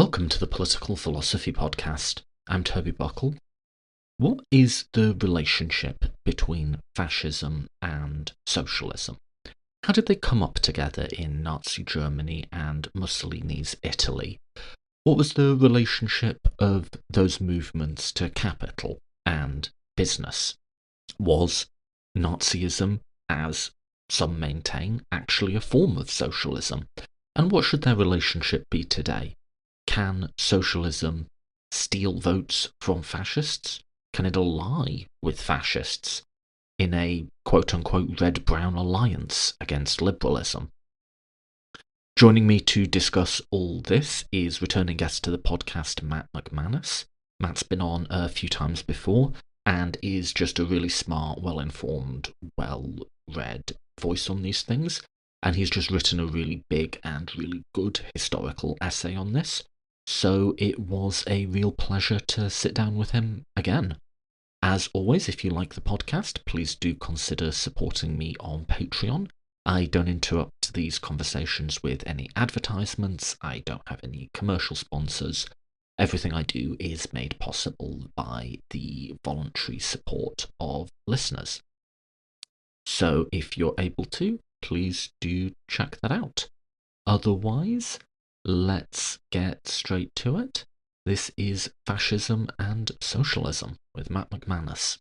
Welcome to the Political Philosophy Podcast. I'm Toby Buckle. What is the relationship between fascism and socialism? How did they come up together in Nazi Germany and Mussolini's Italy? What was the relationship of those movements to capital and business? Was Nazism, as some maintain, actually a form of socialism? And what should their relationship be today? Can socialism steal votes from fascists? Can it ally with fascists in a quote-unquote red-brown alliance against liberalism? Joining me to discuss all this is returning guest to the podcast, Matt McManus. Matt's been on a few times before and is just a really smart, well-informed, well-read voice on these things. And he's just written a really big and really good historical essay on this. So it was a real pleasure to sit down with him again. As always, if you like the podcast, please do consider supporting me on Patreon. I don't interrupt these conversations with any advertisements. I don't have any commercial sponsors. Everything I do is made possible by the voluntary support of listeners. So if you're able to, please do check that out. Otherwise, let's get straight to it. This is Fascism and Socialism with Matt McManus.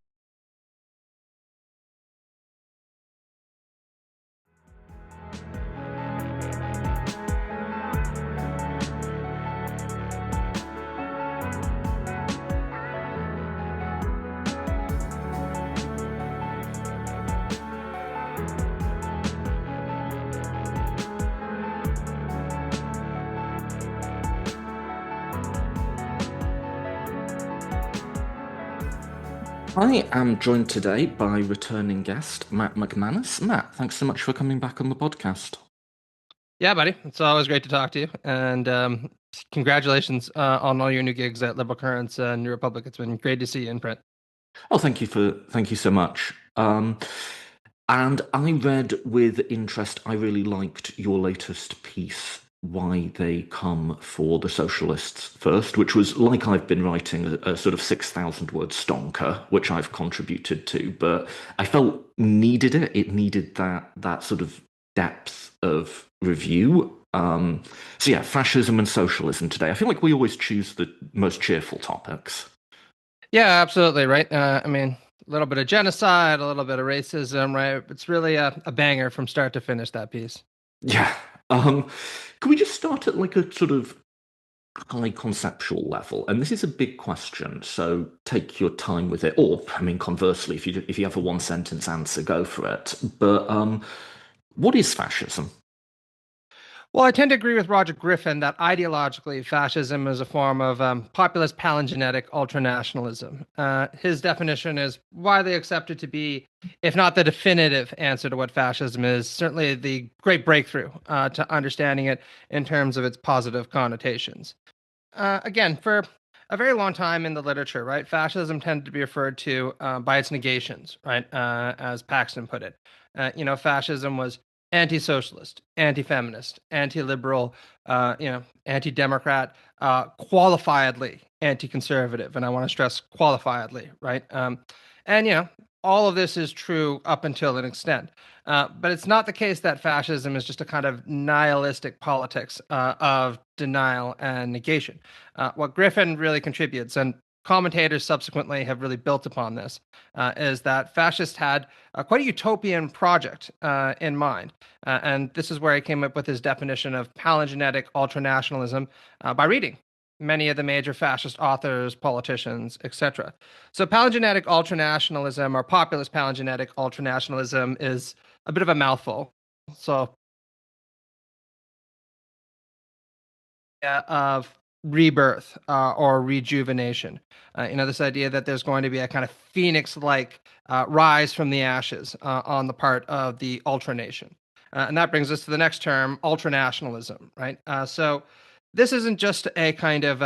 I am joined today by returning guest, Matt McManus. Matt, thanks so much for coming back on the podcast. Yeah, buddy. It's always great to talk to you. And congratulations on all your new gigs at Liberal Currents and New Republic. It's been great to see you in print. Oh, thank you so much. And I read with interest, I really liked your latest piece, Why They Come for the Socialists First, which was, like I've been writing, a sort of 6,000 word stonker, which I've contributed to, but I felt needed it. It needed that sort of depth of review. So yeah, fascism and socialism today. I feel like we always choose the most cheerful topics. Yeah, absolutely. Right. I mean, a little bit of genocide, a little bit of racism, right? It's really a banger from start to finish, that piece. Yeah. Can we just start at like a sort of high conceptual level? And this is a big question, so take your time with it. Or, I mean, conversely, if you have a one sentence answer, go for it. But what is fascism? Well, I tend to agree with Roger Griffin that ideologically, fascism is a form of populist palingenetic ultranationalism. His definition is widely accepted to be, if not the definitive answer to what fascism is, certainly the great breakthrough to understanding it in terms of its positive connotations. Again, for a very long time in the literature, right, fascism tended to be referred to by its negations, right, as Paxton put it. Fascism was anti-socialist, anti-feminist, anti-liberal, anti-democrat, qualifiedly anti-conservative, and I want to stress qualifiedly, right? And all of this is true up until an extent. But it's not the case that fascism is just a kind of nihilistic politics of denial and negation. What Griffin really contributes, and commentators subsequently have really built upon this, is that fascists had quite a utopian project in mind. And this is where he came up with his definition of palingenetic ultranationalism by reading many of the major fascist authors, politicians, etc. So palingenetic ultranationalism or populist palingenetic ultranationalism is a bit of a mouthful. So of rebirth or rejuvenation. This idea that there's going to be a kind of phoenix-like rise from the ashes on the part of the ultranation. And that brings us to the next term, ultranationalism, right? So this isn't just a kind of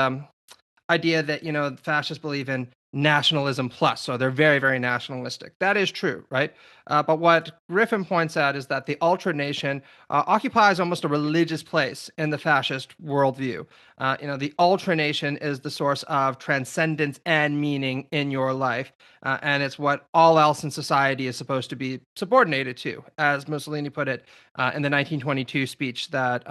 idea that, fascists believe in nationalism plus. So they're very, very nationalistic. That is true, right? But what Griffin points out is that the ultra-nation occupies almost a religious place in the fascist worldview. The ultra-nation is the source of transcendence and meaning in your life, and it's what all else in society is supposed to be subordinated to, as Mussolini put it in the 1922 speech that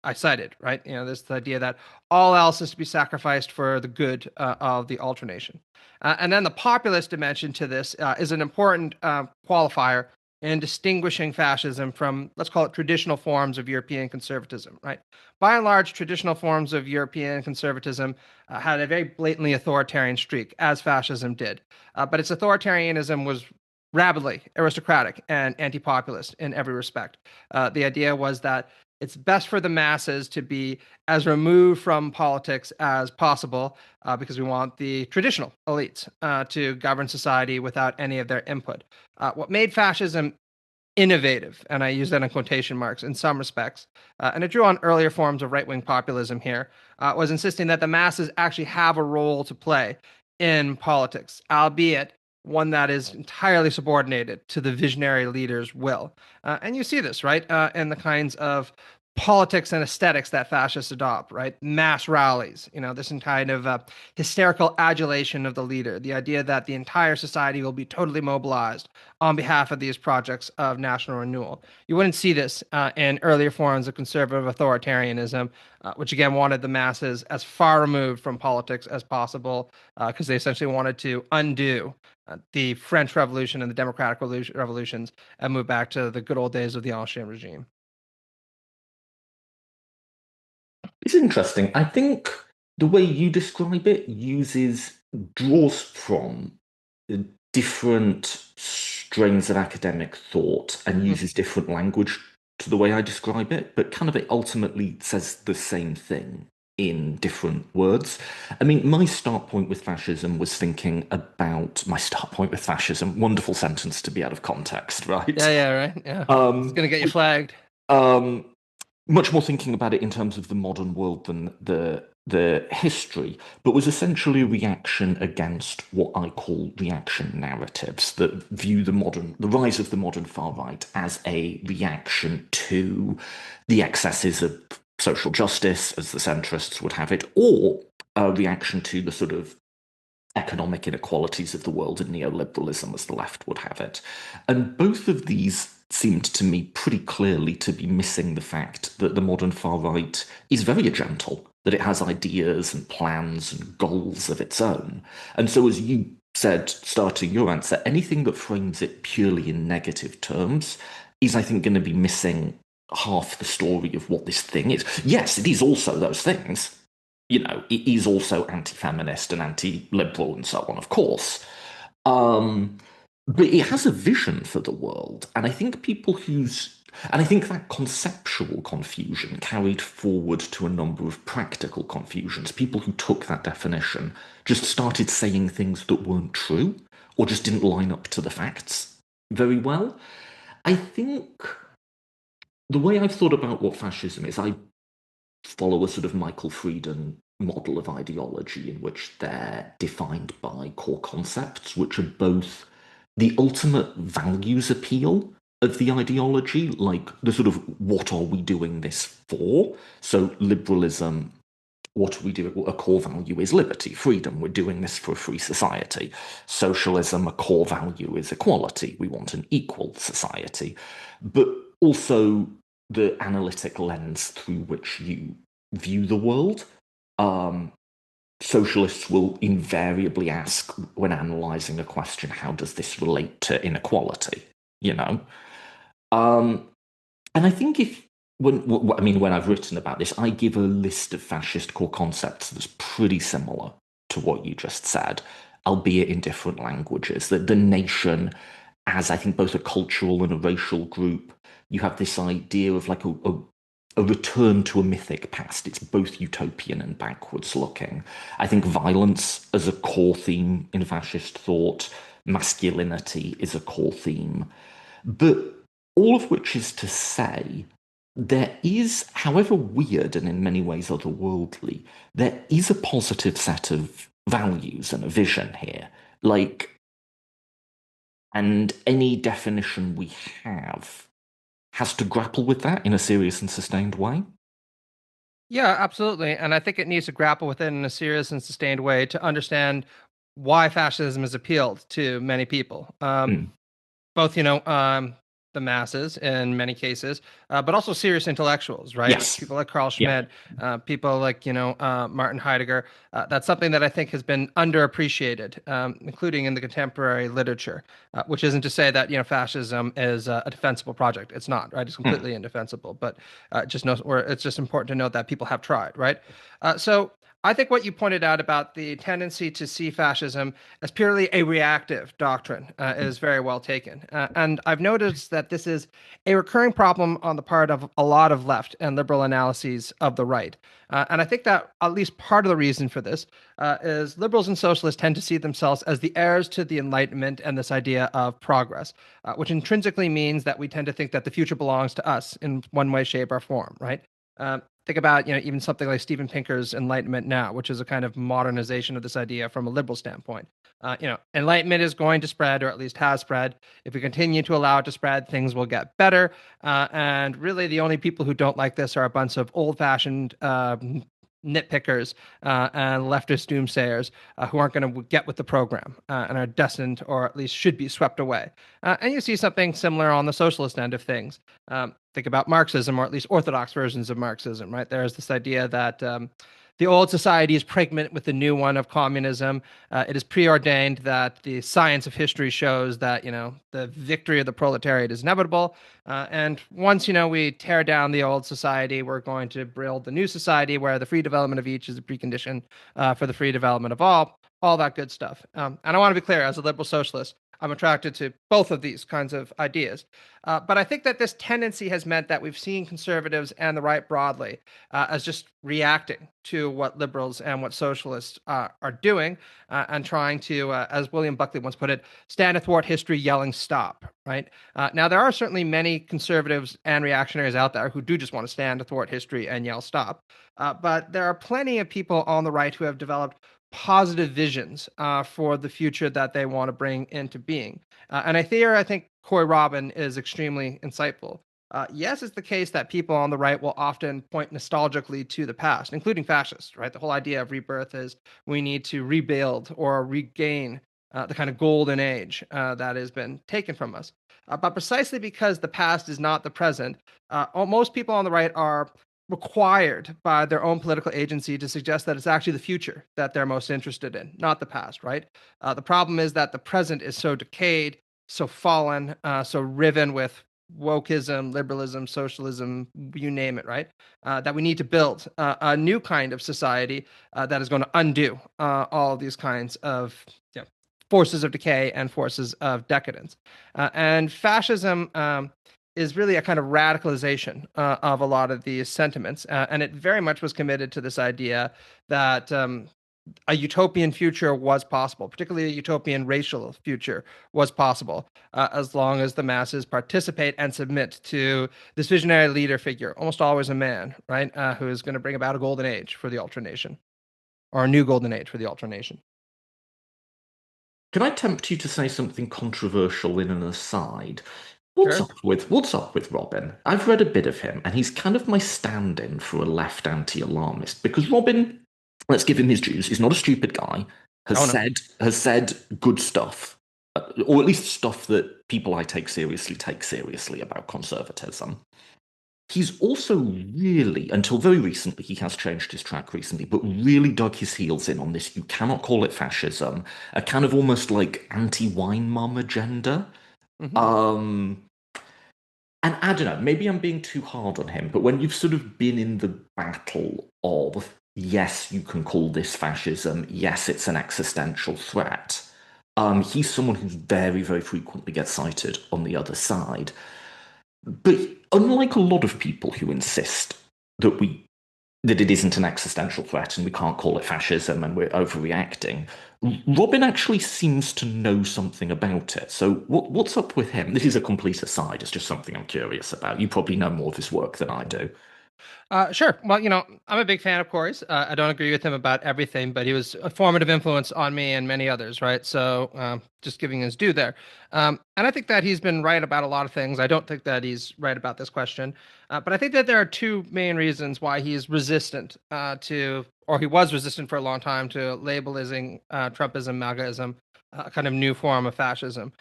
I cited, right? This idea that all else is to be sacrificed for the good of the ultra-nation. And then the populist dimension to this is an important qualifier in distinguishing fascism from, let's call it, traditional forms of European conservatism, right? By and large, traditional forms of European conservatism had a very blatantly authoritarian streak, as fascism did. But its authoritarianism was rabidly aristocratic and anti-populist in every respect. The idea was that it's best for the masses to be as removed from politics as possible because we want the traditional elites to govern society without any of their input. What made fascism innovative, and I use that in quotation marks in some respects, and it drew on earlier forms of right wing populism here, was insisting that the masses actually have a role to play in politics, albeit one that is entirely subordinated to the visionary leader's will. And you see this, right, in the kinds of politics and aesthetics that fascists adopt, right? Mass rallies, this kind of hysterical adulation of the leader, the idea that the entire society will be totally mobilized on behalf of these projects of national renewal. You wouldn't see this in earlier forms of conservative authoritarianism, which again wanted the masses as far removed from politics as possible because they essentially wanted to undo the French Revolution and the democratic revolutions and move back to the good old days of the Ancien regime. It's interesting. I think the way you describe it draws from different strains of academic thought and uses different language to the way I describe it, but kind of it ultimately says the same thing in different words. I mean, my start point with fascism was thinking about my start point with fascism. Wonderful sentence to be out of context, right? Yeah, right. Yeah. It's gonna get you flagged. Um, Much more thinking about it in terms of the modern world than the history, but was essentially a reaction against what I call reaction narratives that view the rise of the modern far right as a reaction to the excesses of social justice, as the centrists would have it, or a reaction to the sort of economic inequalities of the world and neoliberalism, as the left would have it. And both of these seemed to me pretty clearly to be missing the fact that the modern far right is very agental, that it has ideas and plans and goals of its own. And so, as you said, starting your answer, anything that frames it purely in negative terms is, I think, going to be missing half the story of what this thing is. Yes, it is also those things. It is also anti-feminist and anti-liberal and so on, of course. But it has a vision for the world. And I think that conceptual confusion carried forward to a number of practical confusions. People who took that definition just started saying things that weren't true or just didn't line up to the facts very well. I think the way I've thought about what fascism is, I follow a sort of Michael Friedan model of ideology in which they're defined by core concepts, which are both the ultimate values appeal of the ideology, like the sort of what are we doing this for? So liberalism, what are we doing? A core value is liberty, freedom. We're doing this for a free society. Socialism, a core value is equality. We want an equal society. But also the analytic lens through which you view the world. Socialists will invariably ask when analyzing a question, how does this relate to inequality? You know? And I think when I've written about this, I give a list of fascist core concepts that's pretty similar to what you just said, albeit in different languages. That the nation, as I think both a cultural and a racial group, you have this idea of like a return to a mythic past. It's both utopian and backwards looking. I think violence as a core theme in fascist thought, masculinity is a core theme. But all of which is to say, there is, however weird and in many ways otherworldly, there is a positive set of values and a vision here. Like, and any definition we have has to grapple with that in a serious and sustained way. Yeah, absolutely. And I think it needs to grapple with it in a serious and sustained way to understand why fascism has appealed to many people. Mm. Both, the masses in many cases, but also serious intellectuals, right? Yes. People like Carl Yeah. Schmitt, people like, Martin Heidegger. That's something that I think has been underappreciated, including in the contemporary literature, which isn't to say that, fascism is a defensible project. It's not, right? It's Mm. completely indefensible, but it's just important to note that people have tried, right? So I think what you pointed out about the tendency to see fascism as purely a reactive doctrine is very well taken. And I've noticed that this is a recurring problem on the part of a lot of left and liberal analyses of the right. And I think that at least part of the reason for this is liberals and socialists tend to see themselves as the heirs to the Enlightenment and this idea of progress, which intrinsically means that we tend to think that the future belongs to us in one way, shape, or form, right? Think about even something like Steven Pinker's Enlightenment Now, which is a kind of modernization of this idea from a liberal standpoint. Enlightenment is going to spread, or at least has spread. If we continue to allow it to spread, things will get better. And really, the only people who don't like this are a bunch of old-fashioned nitpickers and leftist doomsayers who aren't going to get with the program and are destined, or at least should be, swept away. And you see something similar on the socialist end of things. Think about Marxism, or at least orthodox versions of Marxism, right? There's this idea that the old society is pregnant with the new one of communism. It is preordained that the science of history shows that, the victory of the proletariat is inevitable. And once, we tear down the old society, we're going to build the new society where the free development of each is a precondition for the free development of all that good stuff. And I want to be clear, as a liberal socialist, I'm attracted to both of these kinds of ideas. But I think that this tendency has meant that we've seen conservatives and the right broadly as just reacting to what liberals and what socialists are doing and trying to, as William Buckley once put it, stand athwart history yelling stop, right? Now, there are certainly many conservatives and reactionaries out there who do just want to stand athwart history and yell stop. But there are plenty of people on the right who have developed positive visions for the future that they want to bring into being. And I think Corey Robin is extremely insightful. Yes, it's the case that people on the right will often point nostalgically to the past, including fascists, right? The whole idea of rebirth is we need to rebuild or regain the kind of golden age that has been taken from us. But precisely because the past is not the present, most people on the right are required by their own political agency to suggest that it's actually the future that they're most interested in, not the past, right? The problem is that the present is so decayed, so fallen, so riven with wokeism, liberalism, socialism, you name it, right? That we need to build a new kind of society that is going to undo all of these kinds of forces of decay and forces of decadence. And fascism is really a kind of radicalization of a lot of these sentiments. And it very much was committed to this idea that a utopian future was possible, particularly a utopian racial future was possible, as long as the masses participate and submit to this visionary leader figure, almost always a man, right, who is going to bring about a golden age for the ultranation, or a new golden age for the ultranation. Can I tempt you to say something controversial in an aside? Sure. What's up with Robin? I've read a bit of him, and he's kind of my stand-in for a left anti-alarmist because Robin, let's give him his dues, is not a stupid guy. Oh, no. Has said good stuff, or at least stuff that people I take seriously about conservatism. He's also really, until very recently, he has changed his track recently, but really dug his heels in on this. You cannot call it fascism, a kind of almost like anti-wine mum agenda. Mm-hmm. And I don't know, maybe I'm being too hard on him, but when you've sort of been in the battle of, yes, you can call this fascism, yes, it's an existential threat, he's someone who very, very frequently gets cited on the other side. But unlike a lot of people who insist that it isn't an existential threat and we can't call it fascism and we're overreacting, Robin actually seems to know something about it. So what's up with him? This is a complete aside. It's just something I'm curious about. You probably know more of his work than I do. Sure. Well, I'm a big fan of Corey's. I don't agree with him about everything, but he was a formative influence on me and many others, right? So just giving his due there. And I think that he's been right about a lot of things. I don't think that he's right about this question. But I think that there are two main reasons why he's resistant or he was resistant for a long time to labeling Trumpism, MAGAism, a kind of new form of fascism.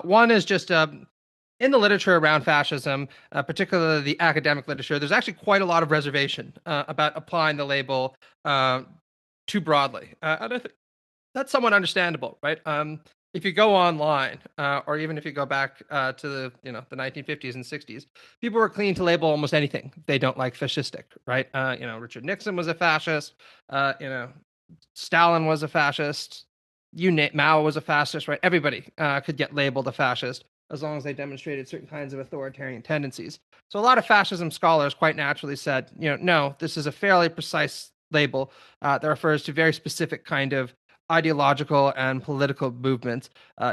One is just in the literature around fascism, particularly the academic literature, there's actually quite a lot of reservation about applying the label too broadly. And I think that's somewhat understandable, right? If you go online, or even if you go back to the 1950s and 60s, people were clean to label almost anything they don't like fascistic, right? Richard Nixon was a fascist. Stalin was a fascist. Mao was a fascist, right? Everybody could get labeled a fascist as long as they demonstrated certain kinds of authoritarian tendencies. So a lot of fascism scholars quite naturally said, no, this is a fairly precise label that refers to very specific kind of ideological and political movements.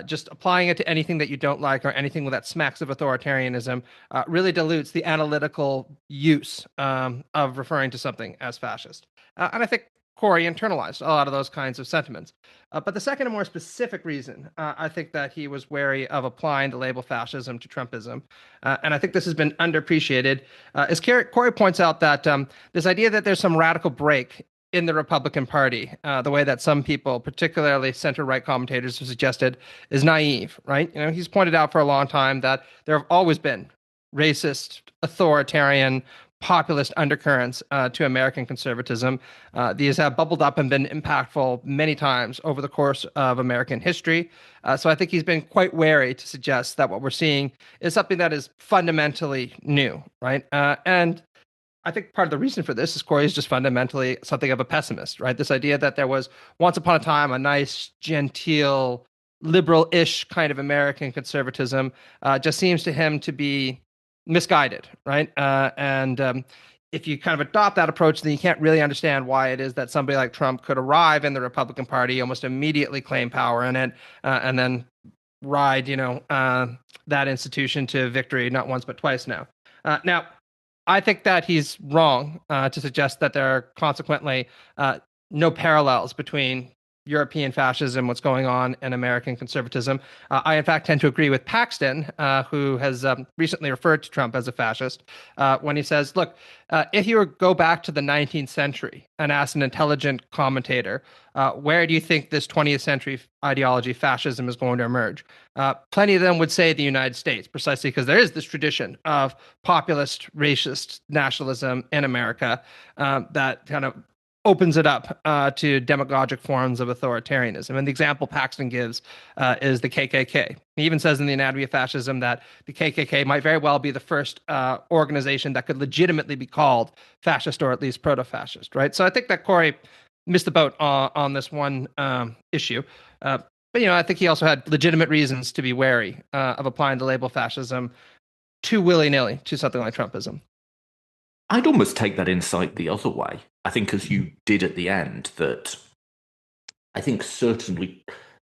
Just applying it to anything that you don't like or anything that smacks of authoritarianism really dilutes the analytical use of referring to something as fascist. And I think Corey internalized a lot of those kinds of sentiments. But the second and more specific reason, I think that he was wary of applying the label fascism to Trumpism, and I think this has been underappreciated, is Corey points out that this idea that there's some radical break in the Republican Party, the way that some people, particularly center-right commentators, have suggested, is naive, right? He's pointed out for a long time that there have always been racist, authoritarian, populist undercurrents to American conservatism. These have bubbled up and been impactful many times over the course of American history. So I think he's been quite wary to suggest that what we're seeing is something that is fundamentally new, right? And I think part of the reason for this is Corey is just fundamentally something of a pessimist, right? This idea that there was once upon a time a nice, genteel, liberal-ish kind of American conservatism just seems to him to be misguided, right? And if you kind of adopt that approach, then you can't really understand why it is that somebody like Trump could arrive in the Republican Party, almost immediately claim power in it, and then ride, that institution to victory not once but twice now. Now, I think that he's wrong to suggest that there are consequently no parallels between European fascism, what's going on, and American conservatism. I, in fact, tend to agree with Paxton, who has recently referred to Trump as a fascist, when he says, look, if you go back to the 19th century and ask an intelligent commentator, where do you think this 20th century ideology, fascism, is going to emerge? Plenty of them would say the United States, precisely because there is this tradition of populist, racist nationalism in America that kind of opens it up to demagogic forms of authoritarianism. And the example Paxton gives is the KKK. He even says in The Anatomy of Fascism that the KKK might very well be the first organization that could legitimately be called fascist or at least proto-fascist, right? So I think that Corey missed the boat on this one issue. But, I think he also had legitimate reasons to be wary of applying the label fascism too willy-nilly to something like Trumpism. I'd almost take that insight the other way. I think, as you did at the end, that I think certainly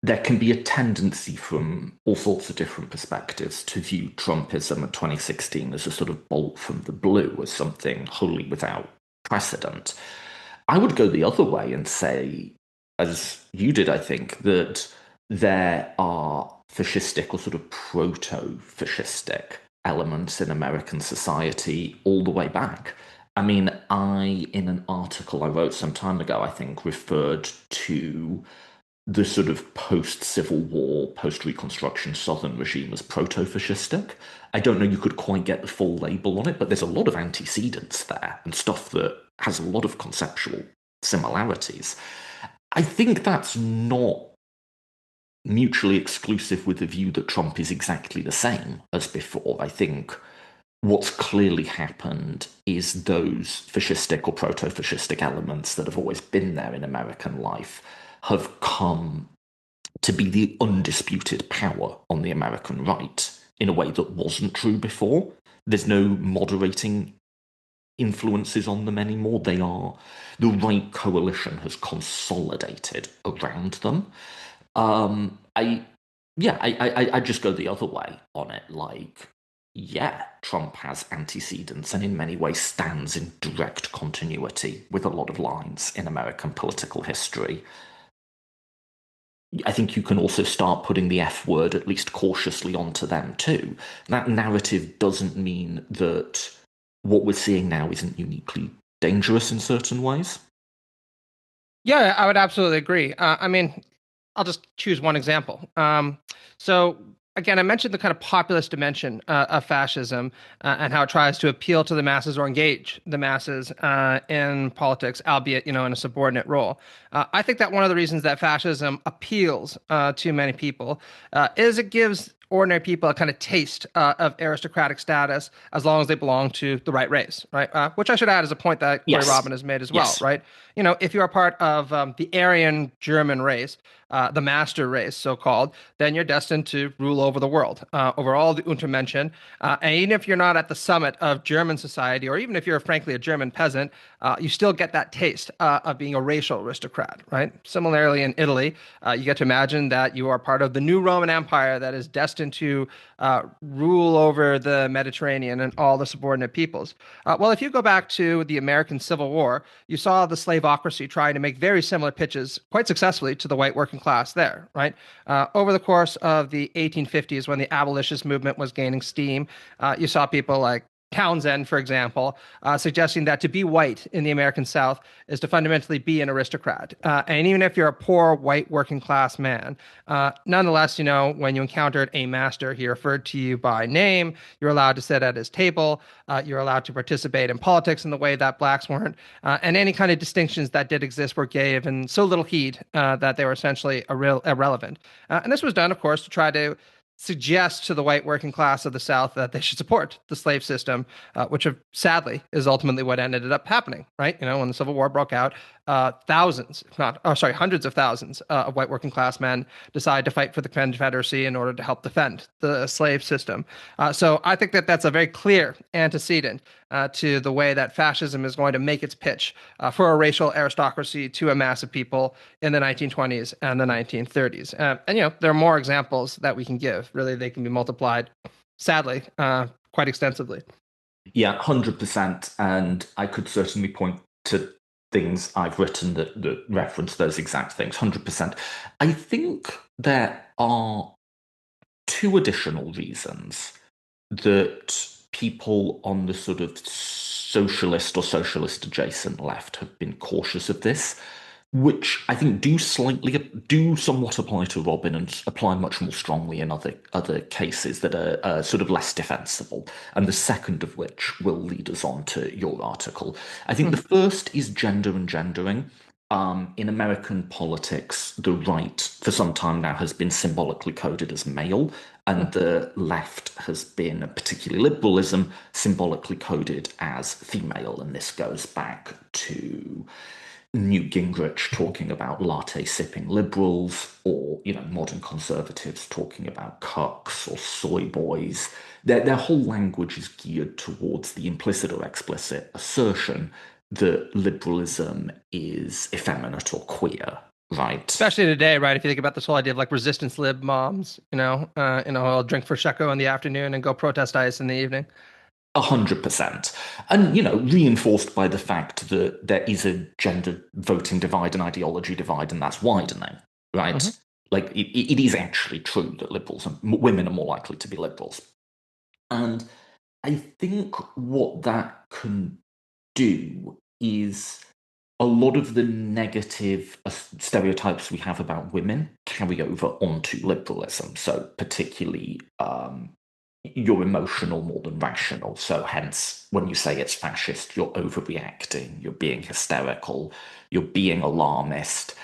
there can be a tendency from all sorts of different perspectives to view Trumpism of 2016 as a sort of bolt from the blue, as something wholly without precedent. I would go the other way and say, as you did, I think, that there are fascistic or sort of proto-fascistic elements in American society all the way back. I mean, in an article I wrote some time ago, I think, referred to the sort of post-Civil War, post-Reconstruction Southern regime as proto-fascistic. I don't know you could quite get the full label on it, but there's a lot of antecedents there and stuff that has a lot of conceptual similarities. I think that's not mutually exclusive with the view that Trump is exactly the same as before. I think what's clearly happened is those fascistic or proto-fascistic elements that have always been there in American life have come to be the undisputed power on the American right in a way that wasn't true before. There's no moderating influences on them anymore. The right coalition has consolidated around them. I just go the other way on it. Like, yeah, Trump has antecedents and in many ways stands in direct continuity with a lot of lines in American political history. I think you can also start putting the F word, at least cautiously, onto them too. That narrative doesn't mean that what we're seeing now isn't uniquely dangerous in certain ways. Yeah, I would absolutely agree. I mean, I'll just choose one example. So again, I mentioned the kind of populist dimension of fascism and how it tries to appeal to the masses or engage the masses in politics, albeit in a subordinate role. I think that one of the reasons that fascism appeals to many people is it gives ordinary people a kind of taste of aristocratic status as long as they belong to the right race, right? Which I should add is a point that Corey Yes, Robin has made as well, yes. right? If you are part of the Aryan German race, the master race, so called, then you're destined to rule over the world, over all the Untermenschen. And even if you're not at the summit of German society, or even if you're frankly a German peasant, you still get that taste of being a racial aristocrat, right? Similarly, in Italy, you get to imagine that you are part of the new Roman Empire that is destined to rule over the Mediterranean and all the subordinate peoples. Well, if you go back to the American Civil War, you saw the slaveocracy trying to make very similar pitches quite successfully to the white working class there, right? Over the course of the 1850s, when the abolitionist movement was gaining steam, you saw people like Townsend, for example, suggesting that to be white in the American South is to fundamentally be an aristocrat. And even if you're a poor white working class man, nonetheless, when you encountered a master, he referred to you by name. You're allowed to sit at his table. You're allowed to participate in politics in the way that blacks weren't. And any kind of distinctions that did exist were given so little heed that they were essentially irrelevant. And this was done, of course, to try to suggest to the white working class of the South that they should support the slave system, which sadly is ultimately what ended up happening, right? When the Civil War broke out, thousands, if not, oh, sorry, hundreds of thousands of white working class men decided to fight for the Confederacy in order to help defend the slave system. So I think that that's a very clear antecedent to the way that fascism is going to make its pitch for a racial aristocracy to a mass of people in the 1920s and the 1930s. And there are more examples that we can give. Really, they can be multiplied, sadly, quite extensively. Yeah, 100%. And I could certainly point to things I've written that reference those exact things, 100%. I think there are two additional reasons that people on the sort of socialist or socialist adjacent left have been cautious of this, which I think do somewhat apply to Robin and apply much more strongly in other cases that are sort of less defensible. And the second of which will lead us on to your article. I think the first is gender and gendering. In American politics, the right for some time now has been symbolically coded as male, and the left has been, particularly liberalism, symbolically coded as female. And this goes back to Newt Gingrich talking about latte sipping liberals, or modern conservatives talking about cucks or soy boys. Their whole language is geared towards the implicit or explicit assertion that liberalism is effeminate or queer, right? Especially today, right? If you think about this whole idea of like resistance lib moms, I'll drink Prosecco in the afternoon and go protest ICE in the evening. 100%. And, reinforced by the fact that there is a gender voting divide and ideology divide, and that's widening, right? Mm-hmm. Like, it is actually true that women are more likely to be liberals. And I think what that can do is a lot of the negative stereotypes we have about women carry over onto liberalism. So, particularly, you're emotional more than rational. So, hence, when you say it's fascist, you're overreacting, you're being hysterical, you're being alarmist.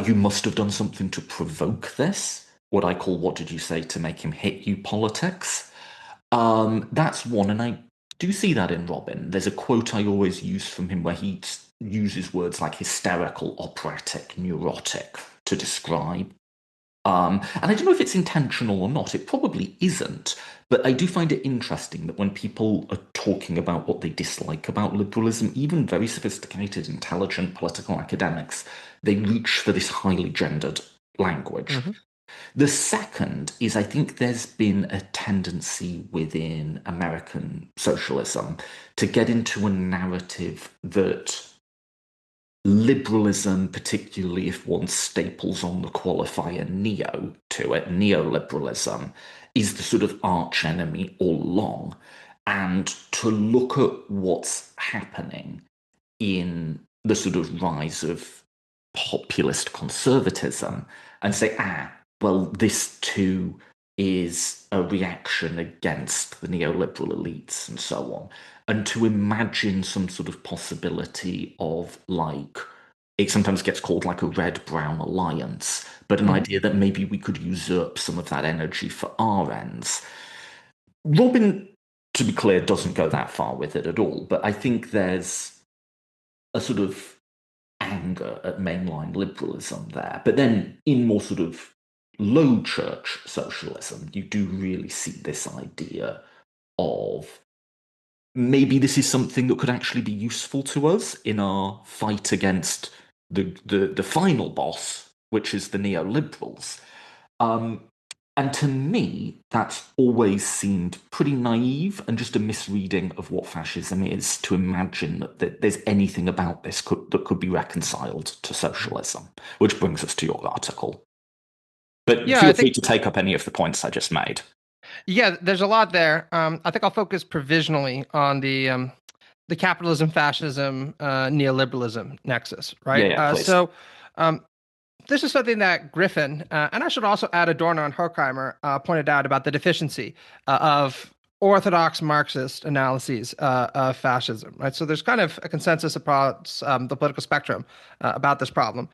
You must have done something to provoke this. What I call, what did you say to make him hit you politics? That's one. And I do see that in Robin. There's a quote I always use from him where he uses words like hysterical, operatic, neurotic to describe. And I don't know if it's intentional or not. It probably isn't. But I do find it interesting that when people are talking about what they dislike about liberalism, even very sophisticated, intelligent political academics, they reach for this highly gendered language. Mm-hmm. The second is I think there's been a tendency within American socialism to get into a narrative that liberalism, particularly if one staples on the qualifier neo to it, neoliberalism, is the sort of arch enemy all along. And to look at what's happening in the sort of rise of populist conservatism and say, well, this too is a reaction against the neoliberal elites and so on. And to imagine some sort of possibility of like, it sometimes gets called like a red-brown alliance, but an Mhm. idea that maybe we could usurp some of that energy for our ends. Robin, to be clear, doesn't go that far with it at all, but I think there's a sort of anger at mainline liberalism there. But then in more sort of low church socialism, you do really see this idea of maybe this is something that could actually be useful to us in our fight against the final boss, which is the neoliberals. Um, and to me, that's always seemed pretty naive and just a misreading of what fascism is to imagine that there's anything about this that could be reconciled to socialism, which brings us to your article. But Yeah, I feel free think to take up any of the points I just made. yeah, there's a lot there. I think I'll focus provisionally on the capitalism, fascism, neoliberalism nexus, Yeah, right? yeah, please. Um, this is something that Griffin, and I should also add Adorno and Horkheimer, pointed out about the deficiency of orthodox Marxist analyses of fascism, right? So there's kind of a consensus across the political spectrum about this problem.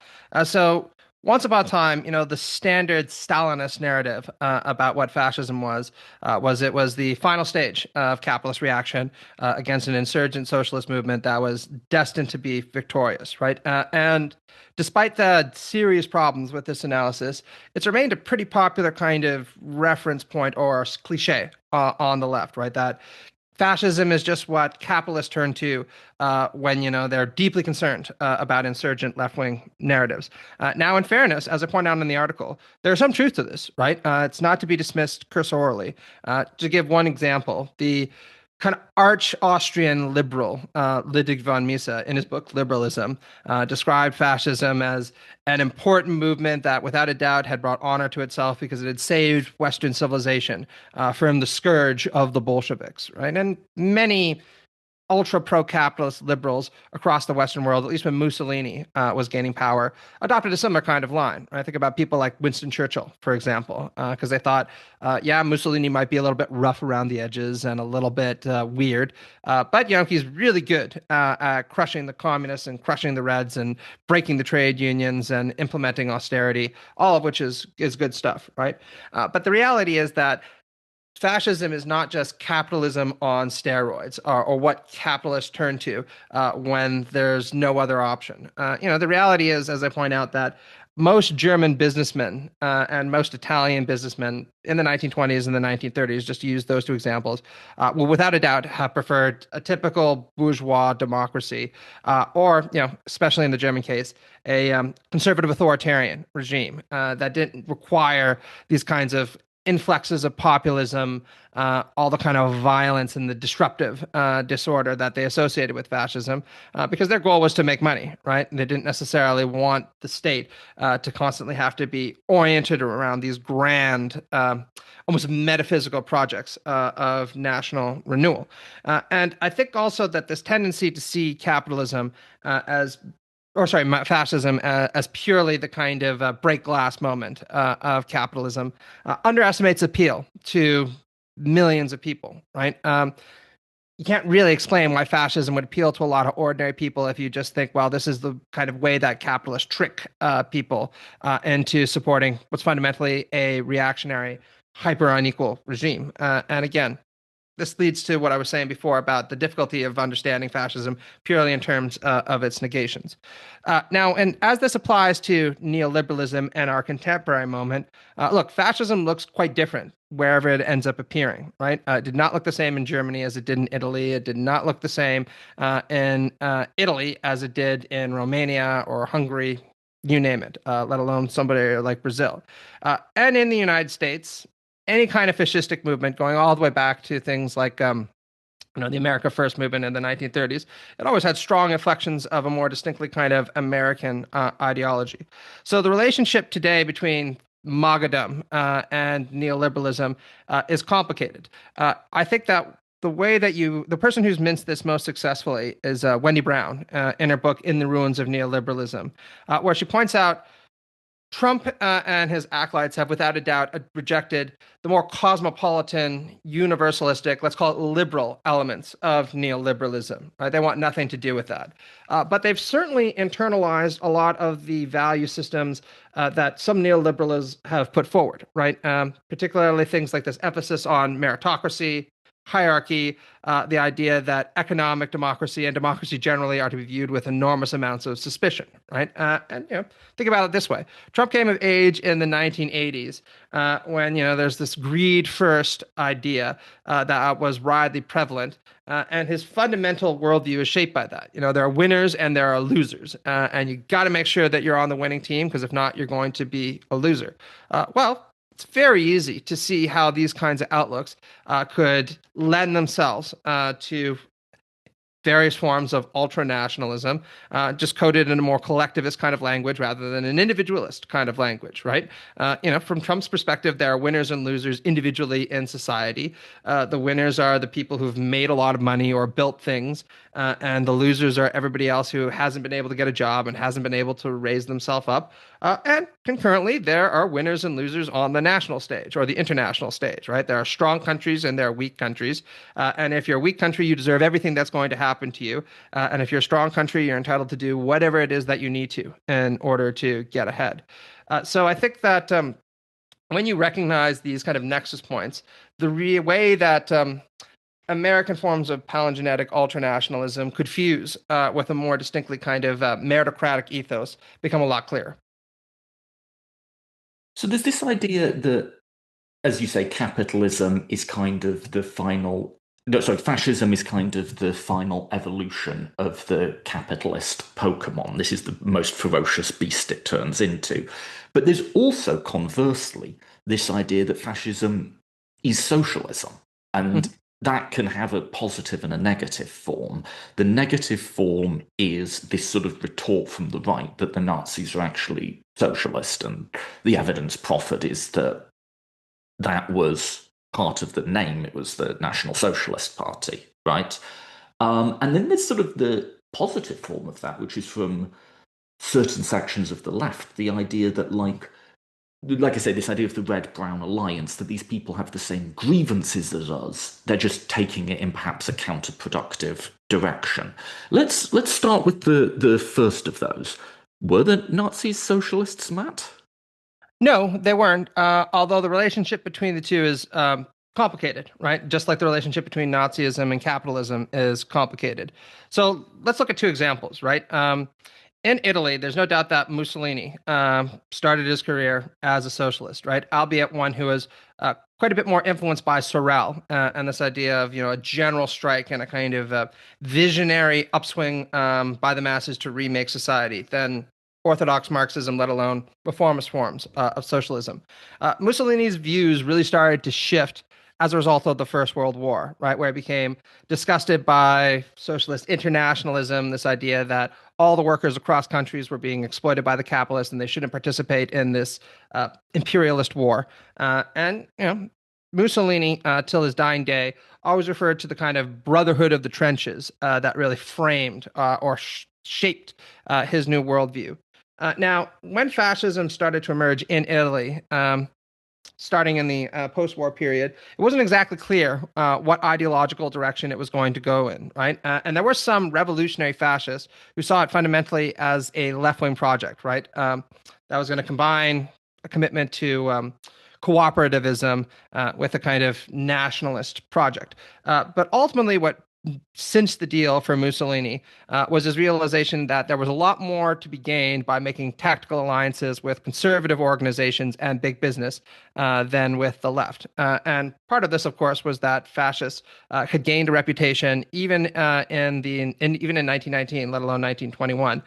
So once upon a time, the standard Stalinist narrative about what fascism was it was the final stage of capitalist reaction against an insurgent socialist movement that was destined to be victorious, right? And despite the serious problems with this analysis, it's remained a pretty popular kind of reference point or cliche on the left, right? That fascism is just what capitalists turn to when they're deeply concerned about insurgent left-wing narratives. Now, in fairness, as I point out in the article, there's some truth to this, right? It's not to be dismissed cursorily. To give one example, the kind of arch Austrian liberal Ludwig von Mises, in his book Liberalism, described fascism as an important movement that, without a doubt, had brought honor to itself because it had saved Western civilization from the scourge of the Bolsheviks, right? And many ultra pro-capitalist liberals across the Western world, at least when Mussolini was gaining power, adopted a similar kind of line. I think about people like Winston Churchill, for example, because they thought, yeah, Mussolini might be a little bit rough around the edges and a little bit weird, but he's really good at crushing the communists and crushing the Reds and breaking the trade unions and implementing austerity, all of which is good stuff, right? But the reality is that fascism is not just capitalism on steroids or what capitalists turn to when there's no other option. The reality is, as I point out, that most German businessmen and most Italian businessmen in the 1920s and the 1930s, just to use those two examples, will without a doubt have preferred a typical bourgeois democracy or, especially in the German case, a conservative authoritarian regime that didn't require these kinds of influxes of populism, all the kind of violence and the disruptive disorder that they associated with fascism, because their goal was to make money, right? And they didn't necessarily want the state to constantly have to be oriented around these grand, almost metaphysical projects of national renewal. And I think also that this tendency to see capitalism as or sorry, fascism as purely the kind of break glass moment of capitalism underestimates appeal to millions of people, right? You can't really explain why fascism would appeal to a lot of ordinary people if you just think, well, this is the kind of way that capitalists trick people into supporting what's fundamentally a reactionary, hyper unequal regime. And again, this leads to what I was saying before about the difficulty of understanding fascism purely in terms of its negations. Now, and as this applies to neoliberalism and our contemporary moment, look, fascism looks quite different wherever it ends up appearing, right? It did not look the same in Germany as it did in Italy. It did not look the same in Italy as it did in Romania or Hungary, you name it, let alone somebody like Brazil. And in the United States, any kind of fascistic movement going all the way back to things like the America First movement in the 1930s, it always had strong inflections of a more distinctly kind of American ideology. So the relationship today between MAGAdom and neoliberalism is complicated. I think that the person who's minced this most successfully is Wendy Brown in her book In the Ruins of Neoliberalism, where she points out Trump and his acolytes have, without a doubt, rejected the more cosmopolitan, universalistic, let's call it liberal elements of neoliberalism. Right? They want nothing to do with that. But they've certainly internalized a lot of the value systems that some neoliberals have put forward, right? Particularly things like this emphasis on meritocracy, hierarchy, the idea that economic democracy and democracy generally are to be viewed with enormous amounts of suspicion, right? And think about it this way: Trump came of age in the 1980s when there's this greed first idea that was widely prevalent, and his fundamental worldview is shaped by that. There are winners and there are losers, and you got to make sure that you're on the winning team, because if not, you're going to be a loser. Well, it's very easy to see how these kinds of outlooks could lend themselves to various forms of ultranationalism, just coded in a more collectivist kind of language rather than an individualist kind of language, right? From Trump's perspective, there are winners and losers individually in society. The winners are the people who've made a lot of money or built things, and the losers are everybody else who hasn't been able to get a job and hasn't been able to raise themselves up. And concurrently, there are winners and losers on the national stage or the international stage, right? There are strong countries and there are weak countries. And if you're a weak country, you deserve everything that's going to happen to you. And if you're a strong country, you're entitled to do whatever it is that you need to in order to get ahead. So I think that when you recognize these kind of nexus points, the way that American forms of palingenetic ultranationalism could fuse with a more distinctly kind of meritocratic ethos become a lot clearer. So there's this idea that, as you say, capitalism is kind of the final. No, sorry, fascism is kind of the final evolution of the capitalist Pokemon. This is the most ferocious beast it turns into. But there's also, conversely, this idea that fascism is socialism. And that can have a positive and a negative form. The negative form is this sort of retort from the right that the Nazis are actually socialist, and the evidence proffered is that that was part of the name. It was the National Socialist Party, right? And then there's sort of the positive form of that, which is from certain sections of the left, the idea that, like I say, this idea of the red-brown alliance, that these people have the same grievances as us. They're just taking it in perhaps a counterproductive direction. Let's start with the first of those. Were the Nazis socialists, Matt? No, they weren't. Although the relationship between the two is complicated, right? Just like the relationship between Nazism and capitalism is complicated. So let's look at two examples, right? In Italy, there's no doubt that Mussolini started his career as a socialist, right? Albeit one who was quite a bit more influenced by Sorel and this idea of a general strike and a kind of visionary upswing by the masses to remake society than orthodox Marxism, let alone reformist forms of socialism. Mussolini's views really started to shift as a result of the First World War, right, where he became disgusted by socialist internationalism, this idea that all the workers across countries were being exploited by the capitalists and they shouldn't participate in this imperialist war. And Mussolini, till his dying day, always referred to the kind of brotherhood of the trenches that really framed or shaped his new worldview. Now, when fascism started to emerge in Italy, starting in the post-war period, it wasn't exactly clear what ideological direction it was going to go in, right? And there were some revolutionary fascists who saw it fundamentally as a left-wing project, right? That was going to combine a commitment to cooperativism with a kind of nationalist project. But ultimately, what cinched the deal for Mussolini was his realization that there was a lot more to be gained by making tactical alliances with conservative organizations and big business than with the left. And part of this, of course, was that fascists had gained a reputation even even in 1919, let alone 1921,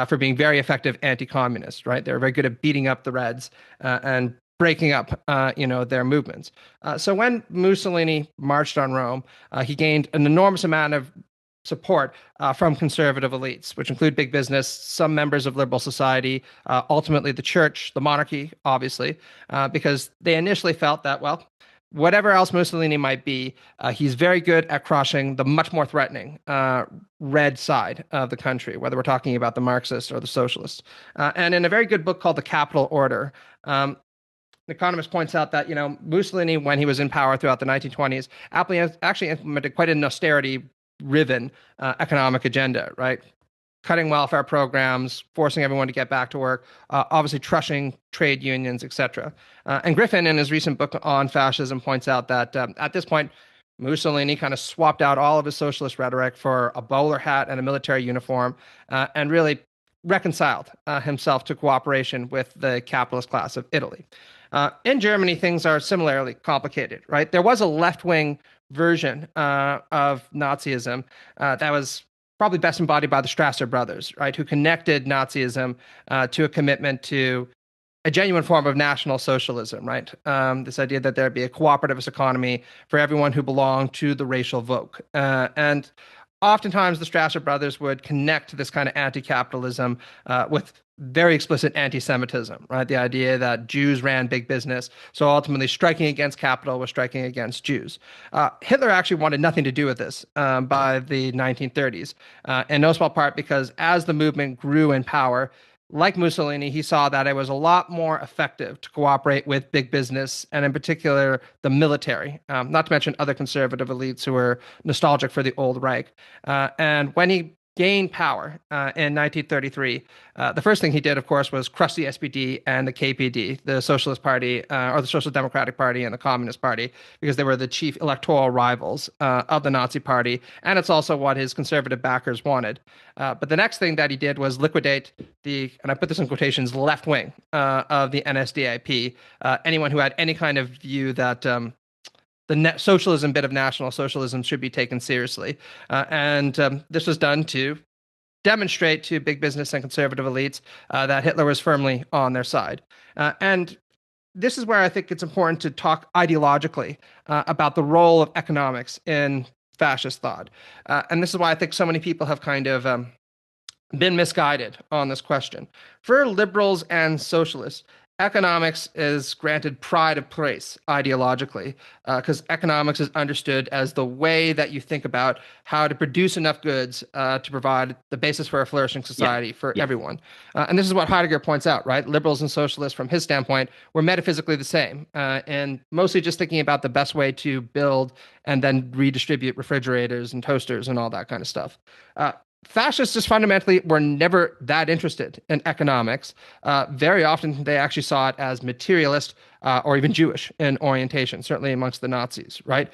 for being very effective anti-communists. Right, they were very good at beating up the Reds and breaking up, their movements. So when Mussolini marched on Rome, he gained an enormous amount of support from conservative elites, which include big business, some members of liberal society, ultimately the church, the monarchy, obviously, because they initially felt that, well, whatever else Mussolini might be, he's very good at crushing the much more threatening red side of the country, whether we're talking about the Marxists or the socialists. And in a very good book called The Capital Order, an economist points out that, Mussolini, when he was in power throughout the 1920s, actually implemented quite an austerity-riven economic agenda, right? Cutting welfare programs, forcing everyone to get back to work, obviously crushing trade unions, etc. And Griffin, in his recent book on fascism, points out that at this point, Mussolini kind of swapped out all of his socialist rhetoric for a bowler hat and a military uniform, and really reconciled himself to cooperation with the capitalist class of Italy. In Germany, things are similarly complicated, right? There was a left-wing version of Nazism that was probably best embodied by the Strasser brothers, right, who connected Nazism to a commitment to a genuine form of national socialism, right? This idea that there'd be a cooperativist economy for everyone who belonged to the racial vogue. And oftentimes the Strasser brothers would connect this kind of anti-capitalism with very explicit anti-Semitism, right? The idea that Jews ran big business, so ultimately striking against capital was striking against Jews. Hitler actually wanted nothing to do with this by the 1930s, in no small part because as the movement grew in power, like Mussolini, he saw that it was a lot more effective to cooperate with big business and, in particular, the military, not to mention other conservative elites who were nostalgic for the old Reich. And when he gained power in 1933, the first thing he did, of course, was crush the SPD and the KPD, the Socialist Party, or the Social Democratic Party and the Communist Party, because they were the chief electoral rivals of the Nazi Party, and it's also what his conservative backers wanted. But the next thing that he did was liquidate and I put this in quotations, left wing of the NSDAP, anyone who had any kind of view that the socialism bit of National Socialism should be taken seriously. And this was done to demonstrate to big business and conservative elites that Hitler was firmly on their side. And this is where I think it's important to talk ideologically about the role of economics in fascist thought. And this is why I think so many people have kind of been misguided on this question. For liberals and socialists, economics is granted pride of place ideologically, because economics is understood as the way that you think about how to produce enough goods to provide the basis for a flourishing society for everyone. And this is what Heidegger points out, right? Liberals and socialists, from his standpoint, were metaphysically the same, and mostly just thinking about the best way to build and then redistribute refrigerators and toasters and all that kind of stuff. Fascists just fundamentally were never that interested in economics. Very often, they actually saw it as materialist or even Jewish in orientation, certainly amongst the Nazis, right?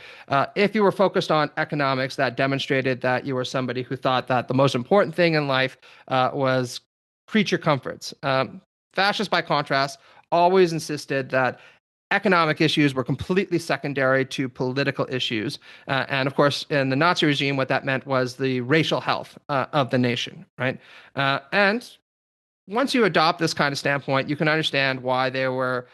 If you were focused on economics, that demonstrated that you were somebody who thought that the most important thing in life was creature comforts. Fascists, by contrast, always insisted that economic issues were completely secondary to political issues. And of course, in the Nazi regime, what that meant was the racial health of the nation, right? And once you adopt this kind of standpoint, you can understand why they were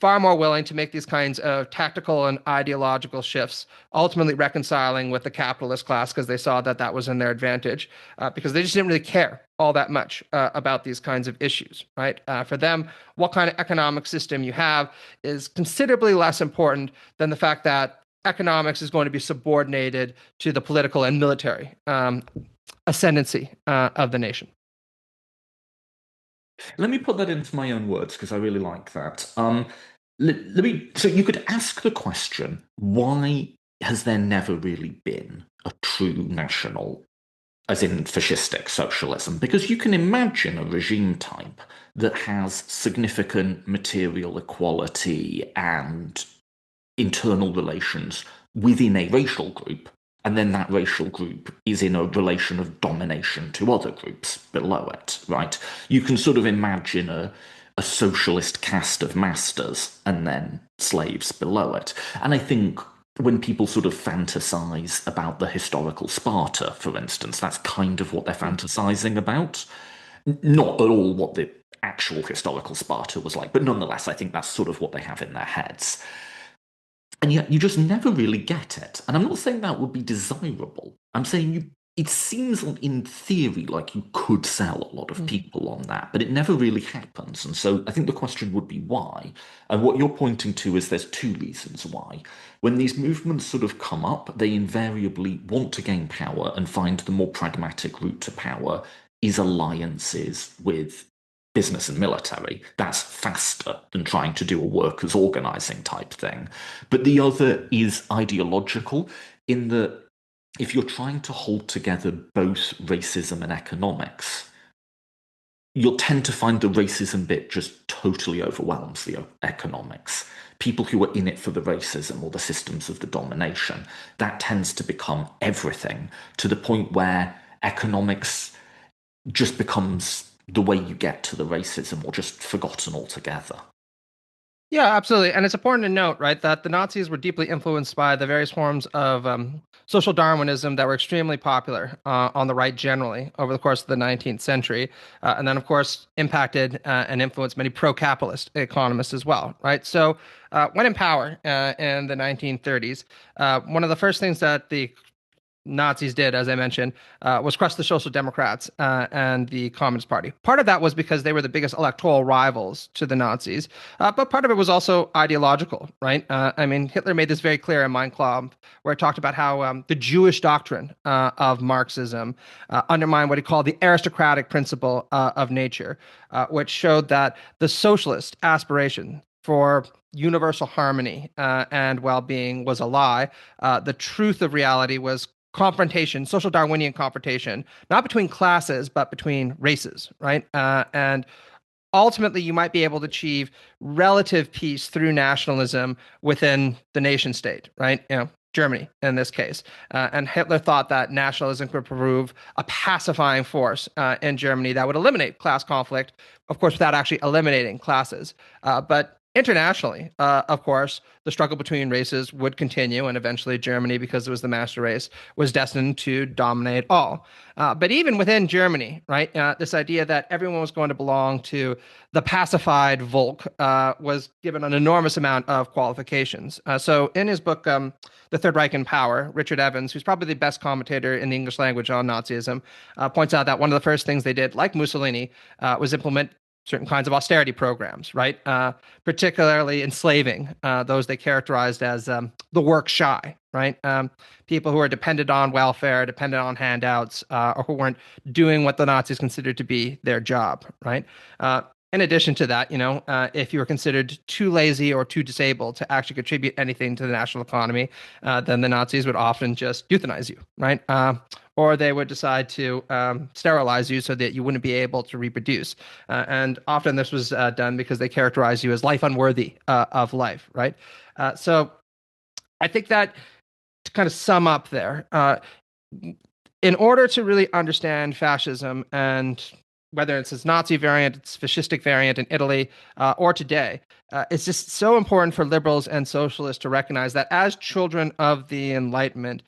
far more willing to make these kinds of tactical and ideological shifts, ultimately reconciling with the capitalist class because they saw that that was in their advantage, because they just didn't really care all that much about these kinds of issues, right? For them, what kind of economic system you have is considerably less important than the fact that economics is going to be subordinated to the political and military ascendancy of the nation. Let me put that into my own words because I really like that. So you could ask the question, why has there never really been a true national, as in fascistic socialism? Because you can imagine a regime type that has significant material equality and internal relations within a racial group and then that racial group is in a relation of domination to other groups below it, right? You can sort of imagine a socialist caste of masters and then slaves below it. And I think when people sort of fantasize about the historical Sparta, for instance, that's kind of what they're fantasizing about. Not at all what the actual historical Sparta was like, but nonetheless, I think that's sort of what they have in their heads. And yet you just never really get it. And I'm not saying that would be desirable. I'm saying it seems in theory like you could sell a lot of people on that, but it never really happens. And so I think the question would be why. And what you're pointing to is there's two reasons why. When these movements sort of come up, they invariably want to gain power and find the more pragmatic route to power is alliances with business and military. That's faster than trying to do a workers' organizing type thing. But the other is ideological, in that if you're trying to hold together both racism and economics, you'll tend to find the racism bit just totally overwhelms the economics. People who are in it for the racism or the systems of the domination, that tends to become everything, to the point where economics just becomes the way you get to the racism, or just forgotten altogether. Yeah, absolutely. And it's important to note, right, that the Nazis were deeply influenced by the various forms of social Darwinism that were extremely popular on the right generally over the course of the 19th century. And then, of course, impacted and influenced many pro-capitalist economists as well, right? So when in power in the 1930s, one of the first things that the Nazis did, as I mentioned, was crush the Social Democrats and the Communist Party. Part of that was because they were the biggest electoral rivals to the Nazis, but part of it was also ideological, right? I mean, Hitler made this very clear in Mein Kampf, where he talked about how the Jewish doctrine of Marxism undermined what he called the aristocratic principle of nature, which showed that the socialist aspiration for universal harmony and well-being was a lie. The truth of reality was confrontation, social Darwinian confrontation, not between classes, but between races, right? And ultimately, you might be able to achieve relative peace through nationalism within the nation state, right? Germany in this case. And Hitler thought that nationalism could prove a pacifying force in Germany that would eliminate class conflict, of course, without actually eliminating classes. But internationally, of course, the struggle between races would continue, and eventually Germany, because it was the master race, was destined to dominate all. But even within Germany, right, this idea that everyone was going to belong to the pacified Volk was given an enormous amount of qualifications. So in his book, The Third Reich in Power, Richard Evans, who's probably the best commentator in the English language on Nazism, points out that one of the first things they did, like Mussolini, was implement certain kinds of austerity programs, right? Particularly enslaving those they characterized as the work shy, right? People who are dependent on welfare, dependent on handouts, or who weren't doing what the Nazis considered to be their job, right? In addition to that, if you were considered too lazy or too disabled to actually contribute anything to the national economy, then the Nazis would often just euthanize you, right? Or they would decide to sterilize you so that you wouldn't be able to reproduce. And often this was done because they characterized you as life unworthy of life, right? So I think that to kind of sum up there, in order to really understand fascism, and whether it's its Nazi variant, its fascistic variant in Italy, or today, it's just so important for liberals and socialists to recognize that as children of the Enlightenment,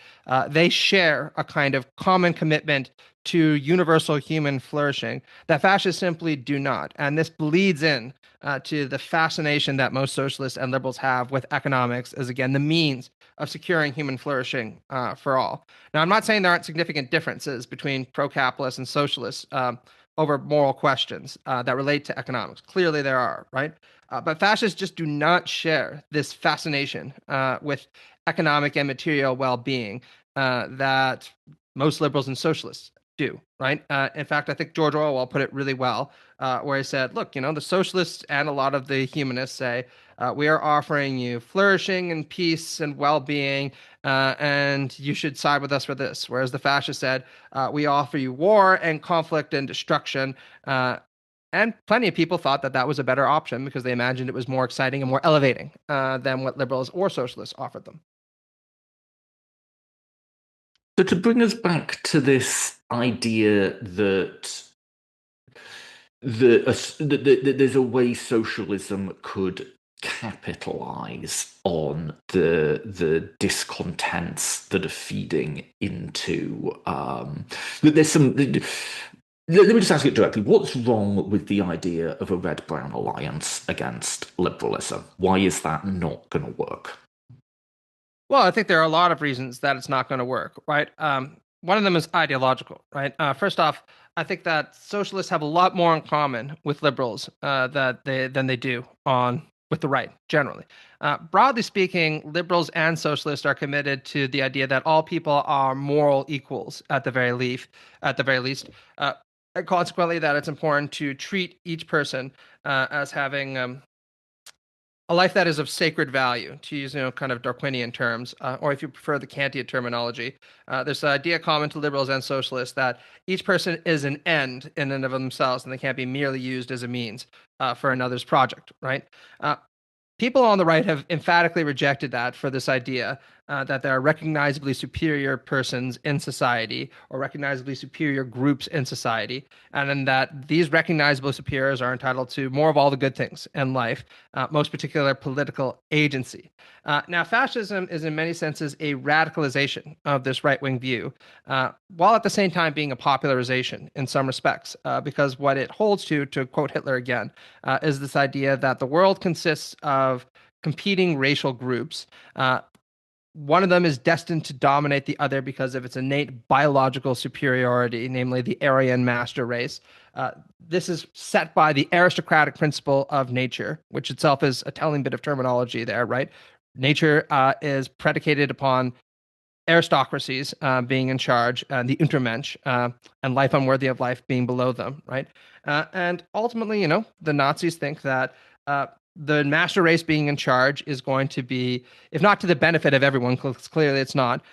they share a kind of common commitment to universal human flourishing that fascists simply do not. And this bleeds in to the fascination that most socialists and liberals have with economics as, again, the means of securing human flourishing for all. Now, I'm not saying there aren't significant differences between pro-capitalists and socialists over moral questions that relate to economics. Clearly, there are, right? But fascists just do not share this fascination with economic and material well-being that most liberals and socialists do, right? In fact, I think George Orwell put it really well, where he said, look, the socialists and a lot of the humanists say, we are offering you flourishing and peace and well-being, and you should side with us for this. Whereas the fascists said, we offer you war and conflict and destruction. And plenty of people thought that that was a better option because they imagined it was more exciting and more elevating than what liberals or socialists offered them. So to bring us back to this idea that there's a way socialism could capitalize on the discontents that are feeding into that there's some let me just ask it directly. What's wrong with the idea of a red-brown alliance against liberalism? Why is that not going to work? Well, I think there are a lot of reasons that it's not going to work, right? One of them is ideological, right? First off, I think that socialists have a lot more in common with liberals than they do on with the right generally. Broadly speaking, liberals and socialists are committed to the idea that all people are moral equals at the very least. And consequently, that it's important to treat each person as having a life that is of sacred value, to use kind of Darwinian terms, or if you prefer the Kantian terminology. There's an idea common to liberals and socialists that each person is an end in and of themselves, and they can't be merely used as a means for another's project, right? Uh, People on the right have emphatically rejected that for this idea that there are recognizably superior persons in society or recognizably superior groups in society, and then that these recognizable superiors are entitled to more of all the good things in life, most particular political agency. Now, fascism is in many senses a radicalization of this right wing view, while at the same time being a popularization in some respects, because what it holds to quote Hitler again, is this idea that the world consists of competing racial groups. One of them is destined to dominate the other because of its innate biological superiority, namely the Aryan master race. This is set by the aristocratic principle of nature, which itself is a telling bit of terminology there, right? Nature is predicated upon aristocracies being in charge, and the Untermensch, and life unworthy of life being below them, right? And ultimately, the Nazis think that the master race being in charge is going to be, if not to the benefit of everyone, because clearly it's not,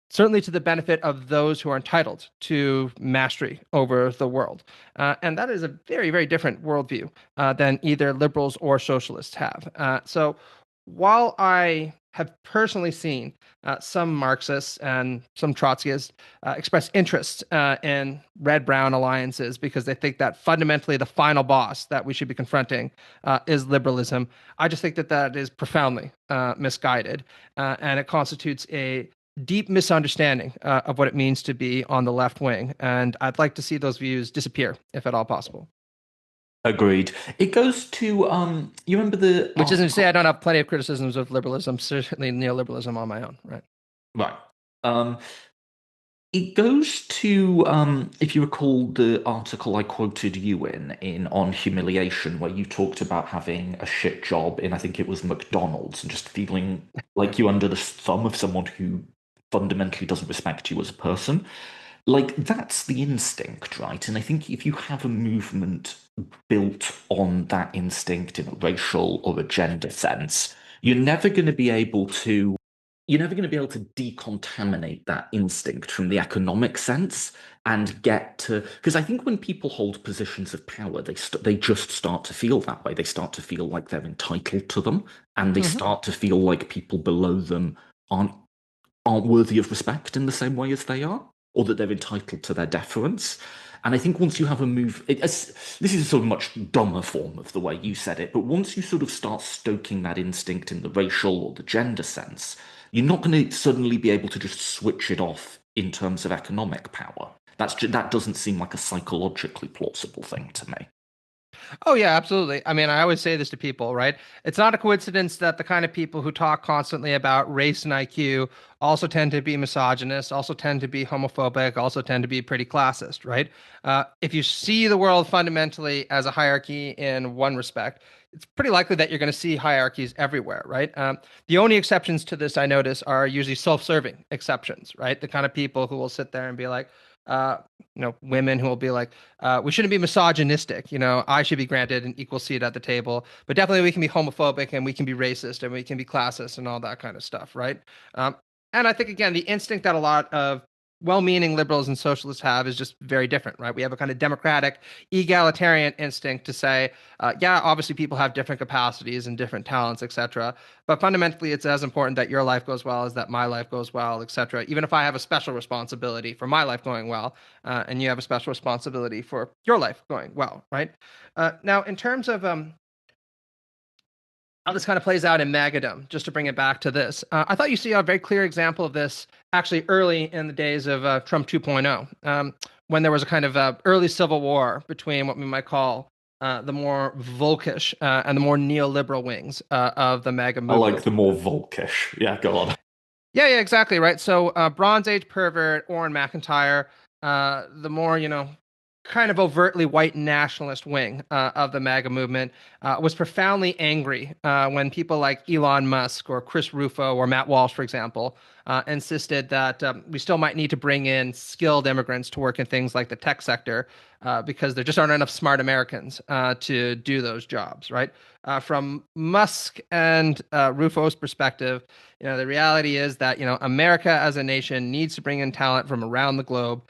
certainly to the benefit of those who are entitled to mastery over the world. And that is a very, very different worldview than either liberals or socialists have. So while I have personally seen some Marxists and some Trotskyists express interest in red brown alliances because they think that fundamentally the final boss that we should be confronting is liberalism. I just think that that is profoundly misguided, and it constitutes a deep misunderstanding of what it means to be on the left wing. And I'd like to see those views disappear, if at all possible. Agreed. It goes to you remember the Which isn't to say article? I don't have plenty of criticisms of liberalism, certainly neoliberalism on my own, right? Right. Um, it goes to if you recall the article I quoted you in on humiliation, where you talked about having a shit job in, I think it was McDonald's, and just feeling like you're under the thumb of someone who fundamentally doesn't respect you as a person. Like that's the instinct, right? And I think if you have a movement built on that instinct in a racial or a gender sense, you're never going to be able to you're never going to be able to decontaminate that instinct from the economic sense and get to because I think when people hold positions of power, they just start to feel that way. They start to feel like they're entitled to them, and they Hmm. start to feel like people below them aren't aren't worthy of respect in the same way as they are, or that they're entitled to their deference. And I think once you have a this is a sort of much dumber form of the way you said it, but once you sort of start stoking that instinct in the racial or the gender sense, you're not going to suddenly be able to just switch it off in terms of economic power. That doesn't seem like a psychologically plausible thing to me. Oh yeah, absolutely. I mean, I always say this to people, right? It's not a coincidence that the kind of people who talk constantly about race and IQ also tend to be misogynist, also tend to be homophobic, also tend to be pretty classist, right? If you see the world fundamentally as a hierarchy in one respect, it's pretty likely that you're going to see hierarchies everywhere, right? The only exceptions to this I notice are usually self-serving exceptions, right? The kind of people who will sit there and be like, uh, women who will be like, we shouldn't be misogynistic. I should be granted an equal seat at the table, but definitely we can be homophobic and we can be racist and we can be classist and all that kind of stuff, right? And I think again, the instinct that a lot of well-meaning liberals and socialists have is just very different, right? We have a kind of democratic, egalitarian instinct to say, yeah, obviously people have different capacities and different talents, etc. But fundamentally, it's as important that your life goes well as that my life goes well, etc. Even if I have a special responsibility for my life going well, and you have a special responsibility for your life going well, right? Now, in terms of how this kind of plays out in Magadom, just to bring it back to this. I thought you see a very clear example of this actually early in the days of Trump 2.0, when there was a kind of early civil war between what we might call the more Volkish and the more neoliberal wings of the MAGA I movement. like the more Volkish. Yeah, go on. Yeah, exactly, right. So Bronze Age pervert Orrin McIntyre, the more, kind of overtly white nationalist wing of the MAGA movement, was profoundly angry when people like Elon Musk or Chris Rufo or Matt Walsh, for example, insisted that we still might need to bring in skilled immigrants to work in things like the tech sector because there just aren't enough smart Americans to do those jobs, right? From Musk and Rufo's perspective, the reality is that, America as a nation needs to bring in talent from around the globe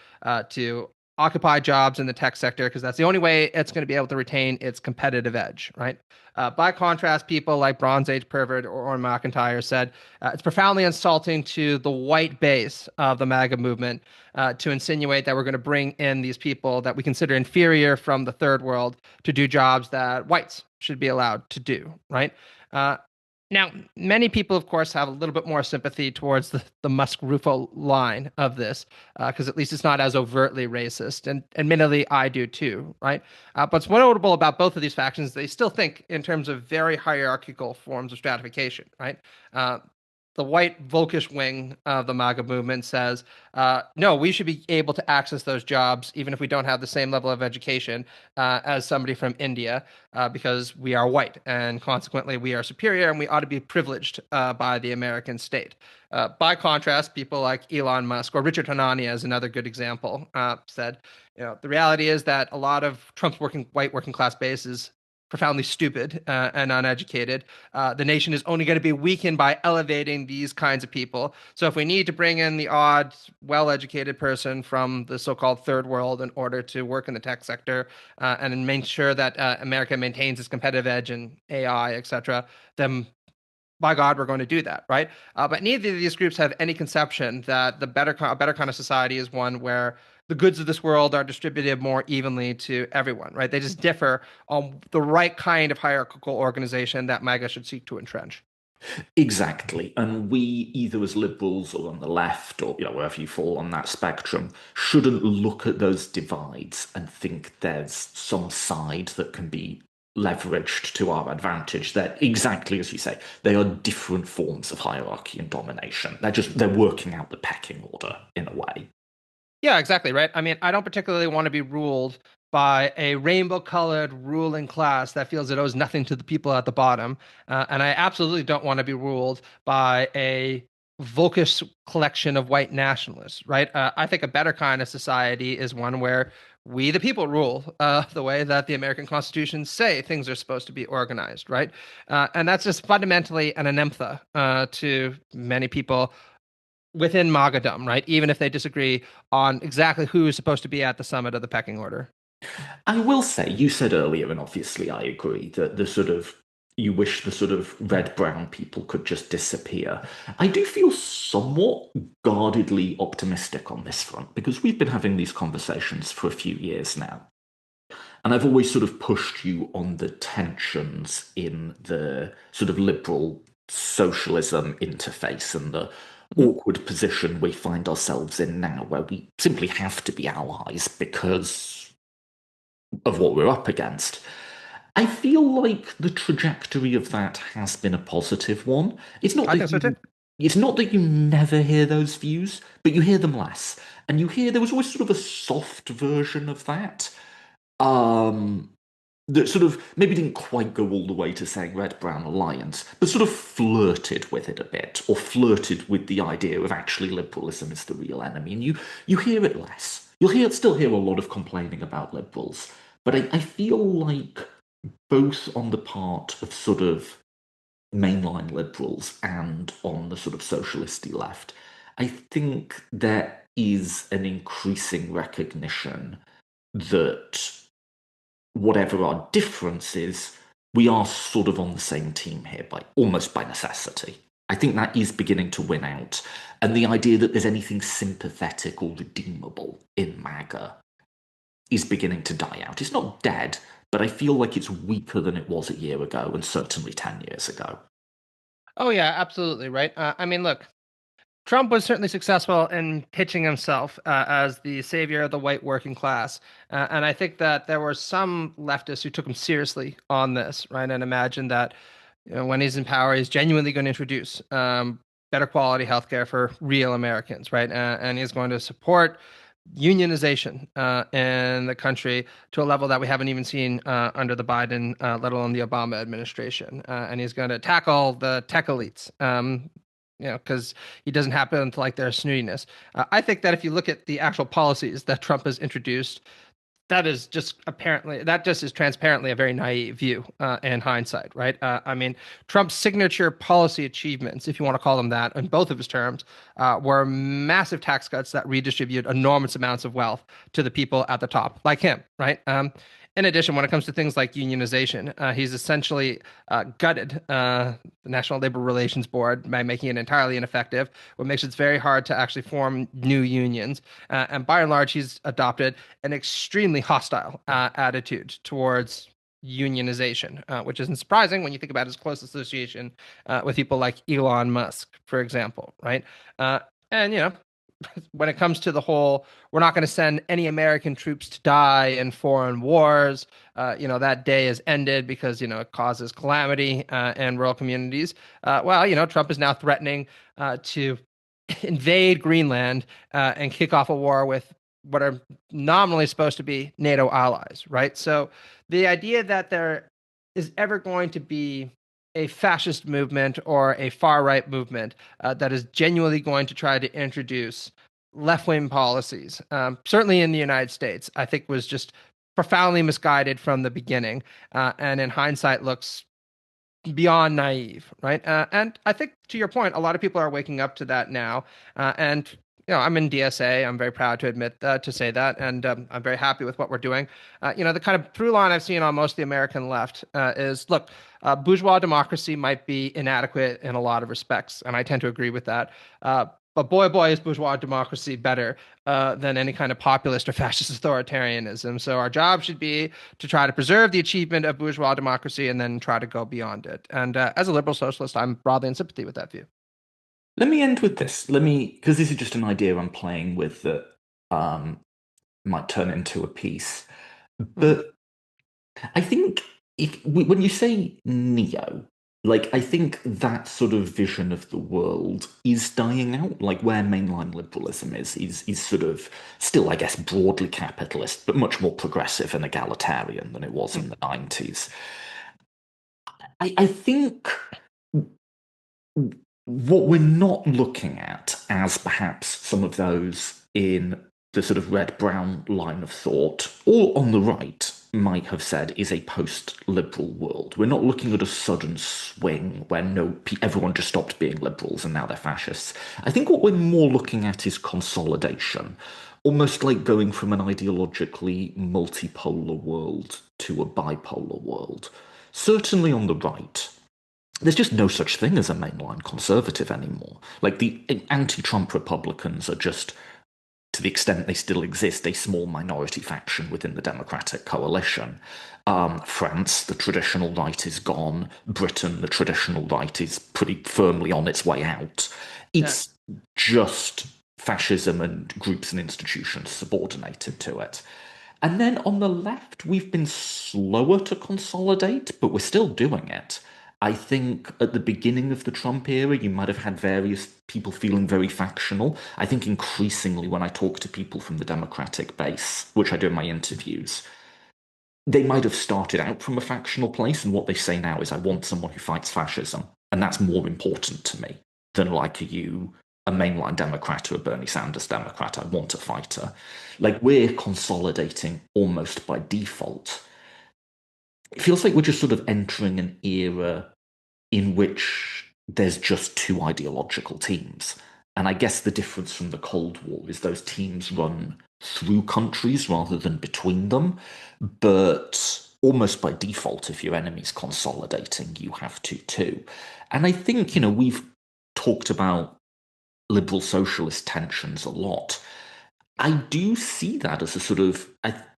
to occupy jobs in the tech sector because that's the only way it's going to be able to retain its competitive edge, right? By contrast, people like Bronze Age pervert or Orrin McIntyre said it's profoundly insulting to the white base of the MAGA movement to insinuate that we're going to bring in these people that we consider inferior from the third world to do jobs that whites should be allowed to do, right? Now, many people, of course, have a little bit more sympathy towards the Musk-Rufo line of this, because at least it's not as overtly racist. And admittedly, I do too, right? But what's notable about both of these factions, they still think in terms of very hierarchical forms of stratification, right? The white Volkish wing of the MAGA movement says, no, we should be able to access those jobs even if we don't have the same level of education as somebody from India, because we are white and consequently we are superior and we ought to be privileged by the American state. By contrast, people like Elon Musk or Richard Hanania is another good example, said, the reality is that a lot of Trump's white working class base is profoundly stupid and uneducated. The nation is only going to be weakened by elevating these kinds of people. So if we need to bring in the odd, well-educated person from the so-called third world in order to work in the tech sector and make sure that America maintains its competitive edge in AI, etc., then by God, we're going to do that, right? But neither of these groups have any conception that a better kind of society is one where the goods of this world are distributed more evenly to everyone, right? They just differ on the right kind of hierarchical organization that MAGA should seek to entrench. Exactly. And we, either as liberals or on the left, or wherever you fall on that spectrum, shouldn't look at those divides and think there's some side that can be leveraged to our advantage. That exactly as you say, they are different forms of hierarchy and domination. They're working out the pecking order in a way. Yeah, exactly, right? I mean, I don't particularly want to be ruled by a rainbow colored ruling class that feels it owes nothing to the people at the bottom. And I absolutely don't want to be ruled by a Volkish collection of white nationalists, right? I think a better kind of society is one where we, the people, rule the way that the American Constitution say things are supposed to be organized, right? And that's just fundamentally an anempha to many people within Magadom, right? Even if they disagree on exactly who is supposed to be at the summit of the pecking order. I will say, you said earlier, and obviously I agree, that you wish the sort of red brown people could just disappear. I do feel somewhat guardedly optimistic on this front because we've been having these conversations for a few years now. And I've always sort of pushed you on the tensions in the sort of liberal socialism interface and the awkward position we find ourselves in now, where we simply have to be allies because of what we're up against. I feel like the trajectory of that has been a positive one. I think so too. It's not that you never hear those views, but you hear them less. And there was always sort of a soft version of that. That sort of maybe didn't quite go all the way to saying Red Brown Alliance, but sort of flirted with it a bit, or flirted with the idea of actually liberalism is the real enemy. And you hear it less. Still hear a lot of complaining about liberals, but I feel like both on the part of sort of mainline liberals and on the sort of socialisty left, I think there is an increasing recognition that whatever our differences, we are sort of on the same team here by almost by necessity. I think that is beginning to win out. And the idea that there's anything sympathetic or redeemable in MAGA is beginning to die out. It's not dead, but I feel like it's weaker than it was a year ago and certainly 10 years ago. Oh yeah, absolutely right. I mean, look, Trump was certainly successful in pitching himself as the savior of the white working class. And I think that there were some leftists who took him seriously on this, right? And imagined that when he's in power, he's genuinely going to introduce better quality healthcare for real Americans, right? And he's going to support unionization in the country to a level that we haven't even seen under the Biden, let alone the Obama administration. And he's going to tackle the tech elites. Because he doesn't happen to like their snootiness. I think that if you look at the actual policies that Trump has introduced, that just is transparently a very naive view in hindsight, right? I mean, Trump's signature policy achievements, if you want to call them that, in both of his terms, were massive tax cuts that redistribute enormous amounts of wealth to the people at the top, like him, right? In addition, when it comes to things like unionization, he's essentially gutted the National Labor Relations Board by making it entirely ineffective, what makes it very hard to actually form new unions. And by and large, he's adopted an extremely hostile attitude towards unionization, which isn't surprising when you think about his close association with people like Elon Musk, for example, right? And, when it comes to the whole, we're not going to send any American troops to die in foreign wars. That day has ended because, it causes calamity in rural communities. Trump is now threatening to invade Greenland and kick off a war with what are nominally supposed to be NATO allies, right? So the idea that there is ever going to be a fascist movement or a far right movement that is genuinely going to try to introduce left wing policies, certainly in the United States, I think was just profoundly misguided from the beginning, and in hindsight looks beyond naive, right? And I think to your point, a lot of people are waking up to that now, and I'm in DSA. I'm very proud to admit to say that, and I'm very happy with what we're doing. The kind of through line I've seen on most of the American left is, look, bourgeois democracy might be inadequate in a lot of respects, and I tend to agree with that. But boy, is bourgeois democracy better than any kind of populist or fascist authoritarianism. So our job should be to try to preserve the achievement of bourgeois democracy and then try to go beyond it. And as a liberal socialist, I'm broadly in sympathy with that view. Let me end with this. Because this is just an idea I'm playing with that might turn into a piece. But I think when you say neo, I think that sort of vision of the world is dying out. Like where mainline liberalism is sort of still, I guess, broadly capitalist, but much more progressive and egalitarian than it was in the 90s. I think what we're not looking at, as perhaps some of those in the sort of red-brown line of thought, or on the right, might have said, is a post-liberal world. We're not looking at a sudden swing where everyone just stopped being liberals and now they're fascists. I think what we're more looking at is consolidation, almost like going from an ideologically multipolar world to a bipolar world. Certainly on the right, there's just no such thing as a mainline conservative anymore. Like the anti-Trump Republicans are just, to the extent they still exist, a small minority faction within the Democratic coalition. France, the traditional right is gone. Britain, the traditional right is pretty firmly on its way out. It's just fascism and groups and institutions subordinated to it. And then on the left, we've been slower to consolidate, but we're still doing it. I think at the beginning of the Trump era, you might have had various people feeling very factional. I think increasingly when I talk to people from the Democratic base, which I do in my interviews, they might have started out from a factional place, and what they say now is, I want someone who fights fascism. And that's more important to me than a mainline Democrat or a Bernie Sanders Democrat. I want a fighter. We're consolidating almost by default. It feels like we're just sort of entering an era in which there's just two ideological teams. And I guess the difference from the Cold War is those teams run through countries rather than between them. But almost by default, if your enemy's consolidating, you have to too. And I think, we've talked about liberal socialist tensions a lot. I do see that as a sort of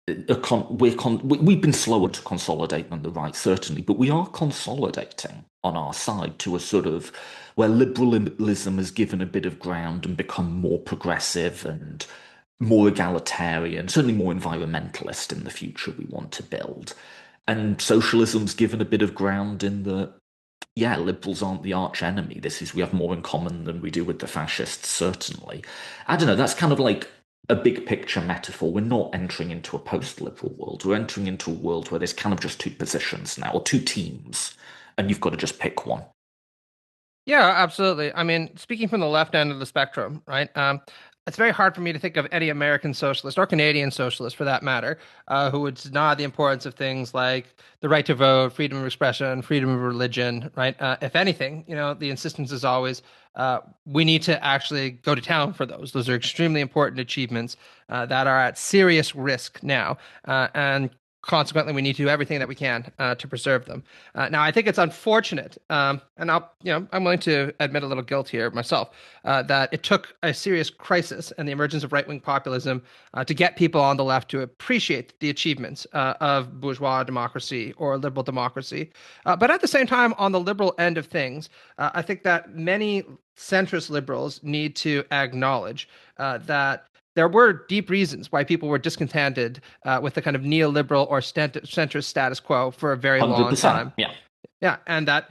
we've been slower to consolidate than the right, certainly, but we are consolidating on our side to a sort of where liberalism has given a bit of ground and become more progressive and more egalitarian, certainly more environmentalist in the future we want to build. And socialism's given a bit of ground in the yeah, liberals aren't the arch enemy. We have more in common than we do with the fascists, certainly. I don't know, that's kind of like a big picture metaphor. We're not entering into a post-liberal world. We're entering into a world where there's kind of just two positions now, or two teams, and you've got to just pick one. Yeah, absolutely. I mean, speaking from the left end of the spectrum, right? It's very hard for me to think of any American socialist or Canadian socialist, for that matter, who would deny the importance of things like the right to vote, freedom of expression, freedom of religion, right? If anything, the insistence is always we need to actually go to town for those. Those are extremely important achievements that are at serious risk now, and consequently, we need to do everything that we can to preserve them. Now, I think it's unfortunate, and I'm willing to admit a little guilt here myself, that it took a serious crisis and the emergence of right-wing populism to get people on the left to appreciate the achievements of bourgeois democracy or liberal democracy. But at the same time, on the liberal end of things, I think that many centrist liberals need to acknowledge that there were deep reasons why people were discontented with the kind of neoliberal or centrist status quo for a very long 100%. time. Yeah. Yeah, and that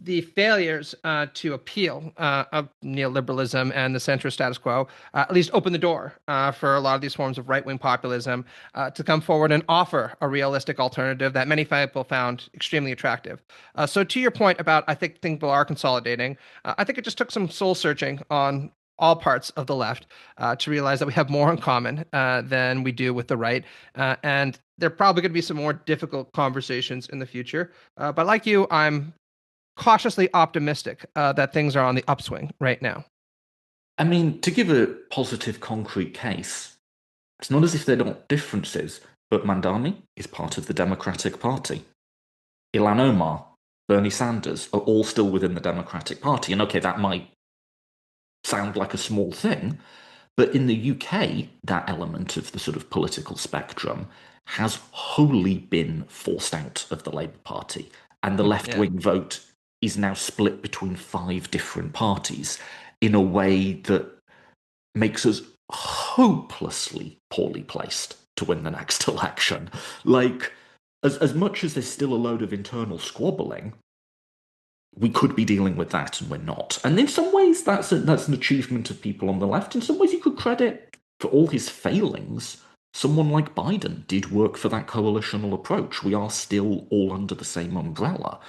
the failures to appeal of neoliberalism and the centrist status quo at least open the door for a lot of these forms of right-wing populism to come forward and offer a realistic alternative that many people found extremely attractive. So to your point about, I think people are consolidating, I think it just took some soul searching on all parts of the left to realize that we have more in common than we do with the right. And there are probably going to be some more difficult conversations in the future. But like you, I'm cautiously optimistic that things are on the upswing right now. I mean, to give a positive, concrete case, it's not as if there aren't differences, but Mandani is part of the Democratic Party. Ilhan Omar, Bernie Sanders are all still within the Democratic Party. And okay, that might sound like a small thing, but in the UK, that element of the sort of political spectrum has wholly been forced out of the Labour Party. And the left wing vote is now split between 5 different parties in a way that makes us hopelessly poorly placed to win the next election. Like, as much as there's still a load of internal squabbling, we could be dealing with that and we're not. And in some ways, that's an achievement of people on the left. In some ways, you could credit for all his failings. Someone like Biden did work for that coalitional approach. We are still all under the same umbrella.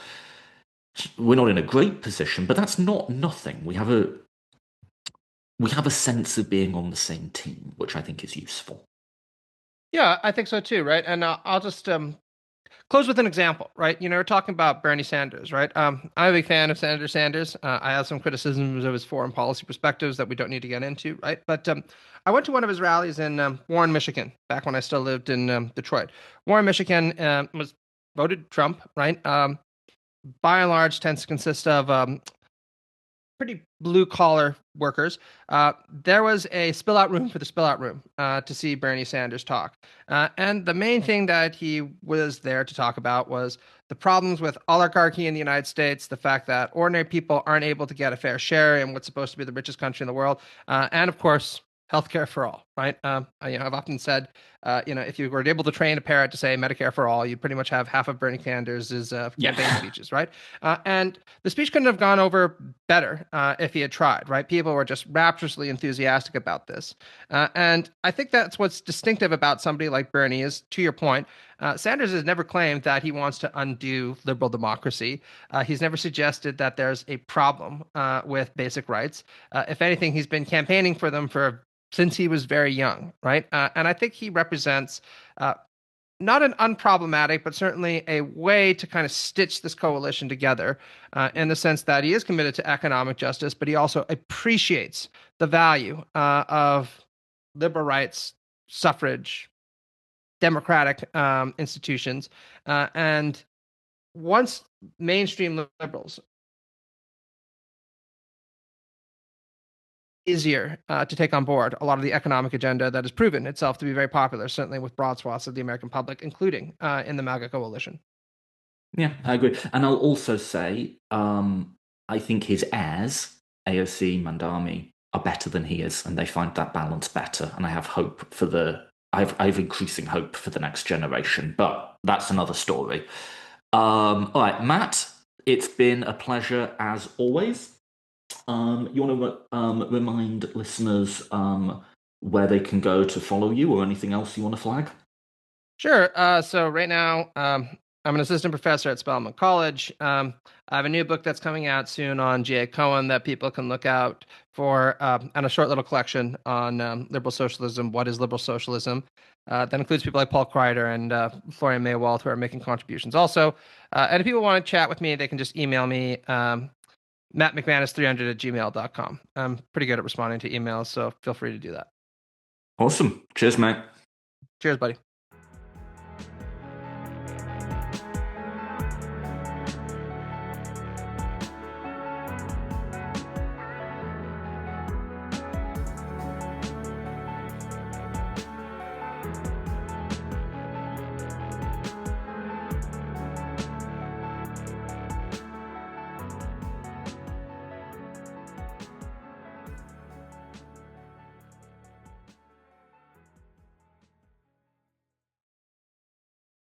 We're not in a great position, but that's not nothing. We have a sense of being on the same team, which I think is useful. Yeah, I think so too, right? And I'll just close with an example, right? We're talking about Bernie Sanders, right? I'm a big fan of Senator Sanders. I have some criticisms of his foreign policy perspectives that we don't need to get into, right? But I went to one of his rallies in Warren, Michigan, back when I still lived in Detroit. Warren, Michigan was voted Trump, right? By and large, tends to consist of pretty blue collar workers. There was a spill out room for the spill out room to see Bernie Sanders talk. And the main thing that he was there to talk about was the problems with oligarchy in the United States, the fact that ordinary people aren't able to get a fair share in what's supposed to be the richest country in the world, and of course, healthcare for all, right? I've often said, if you were able to train a parrot to say Medicare for all, you'd pretty much have half of Bernie Sanders' campaign speeches, right? And the speech couldn't have gone over better if he had tried, right? People were just rapturously enthusiastic about this. And I think that's what's distinctive about somebody like Bernie is, to your point, Sanders has never claimed that he wants to undo liberal democracy. He's never suggested that there's a problem with basic rights. If anything, he's been campaigning for them since he was very young, right? And I think he represents not an unproblematic, but certainly a way to kind of stitch this coalition together in the sense that he is committed to economic justice, but he also appreciates the value of liberal rights, suffrage, democratic institutions. And once mainstream liberals easier to take on board a lot of the economic agenda that has proven itself to be very popular, certainly with broad swaths of the American public, including in the MAGA coalition. Yeah, I agree. And I'll also say, I think his heirs, AOC, Mandami, are better than he is, and they find that balance better. And I have hope for I have increasing hope for the next generation, but that's another story. All right, Matt, it's been a pleasure as always. You want to remind listeners where they can go to follow you, or anything else you want to flag? Sure. So right now, I'm an assistant professor at Spelman College. I have a new book that's coming out soon on G.A. Cohen that people can look out for, and a short little collection on liberal socialism. What is liberal socialism? That includes people like Paul Kreider and Florian Maywald, who are making contributions also. And if people want to chat with me, they can just email me, mattmcmanus300@gmail.com. I'm pretty good at responding to emails, so feel free to do that. Awesome. Cheers, mate. Cheers, buddy.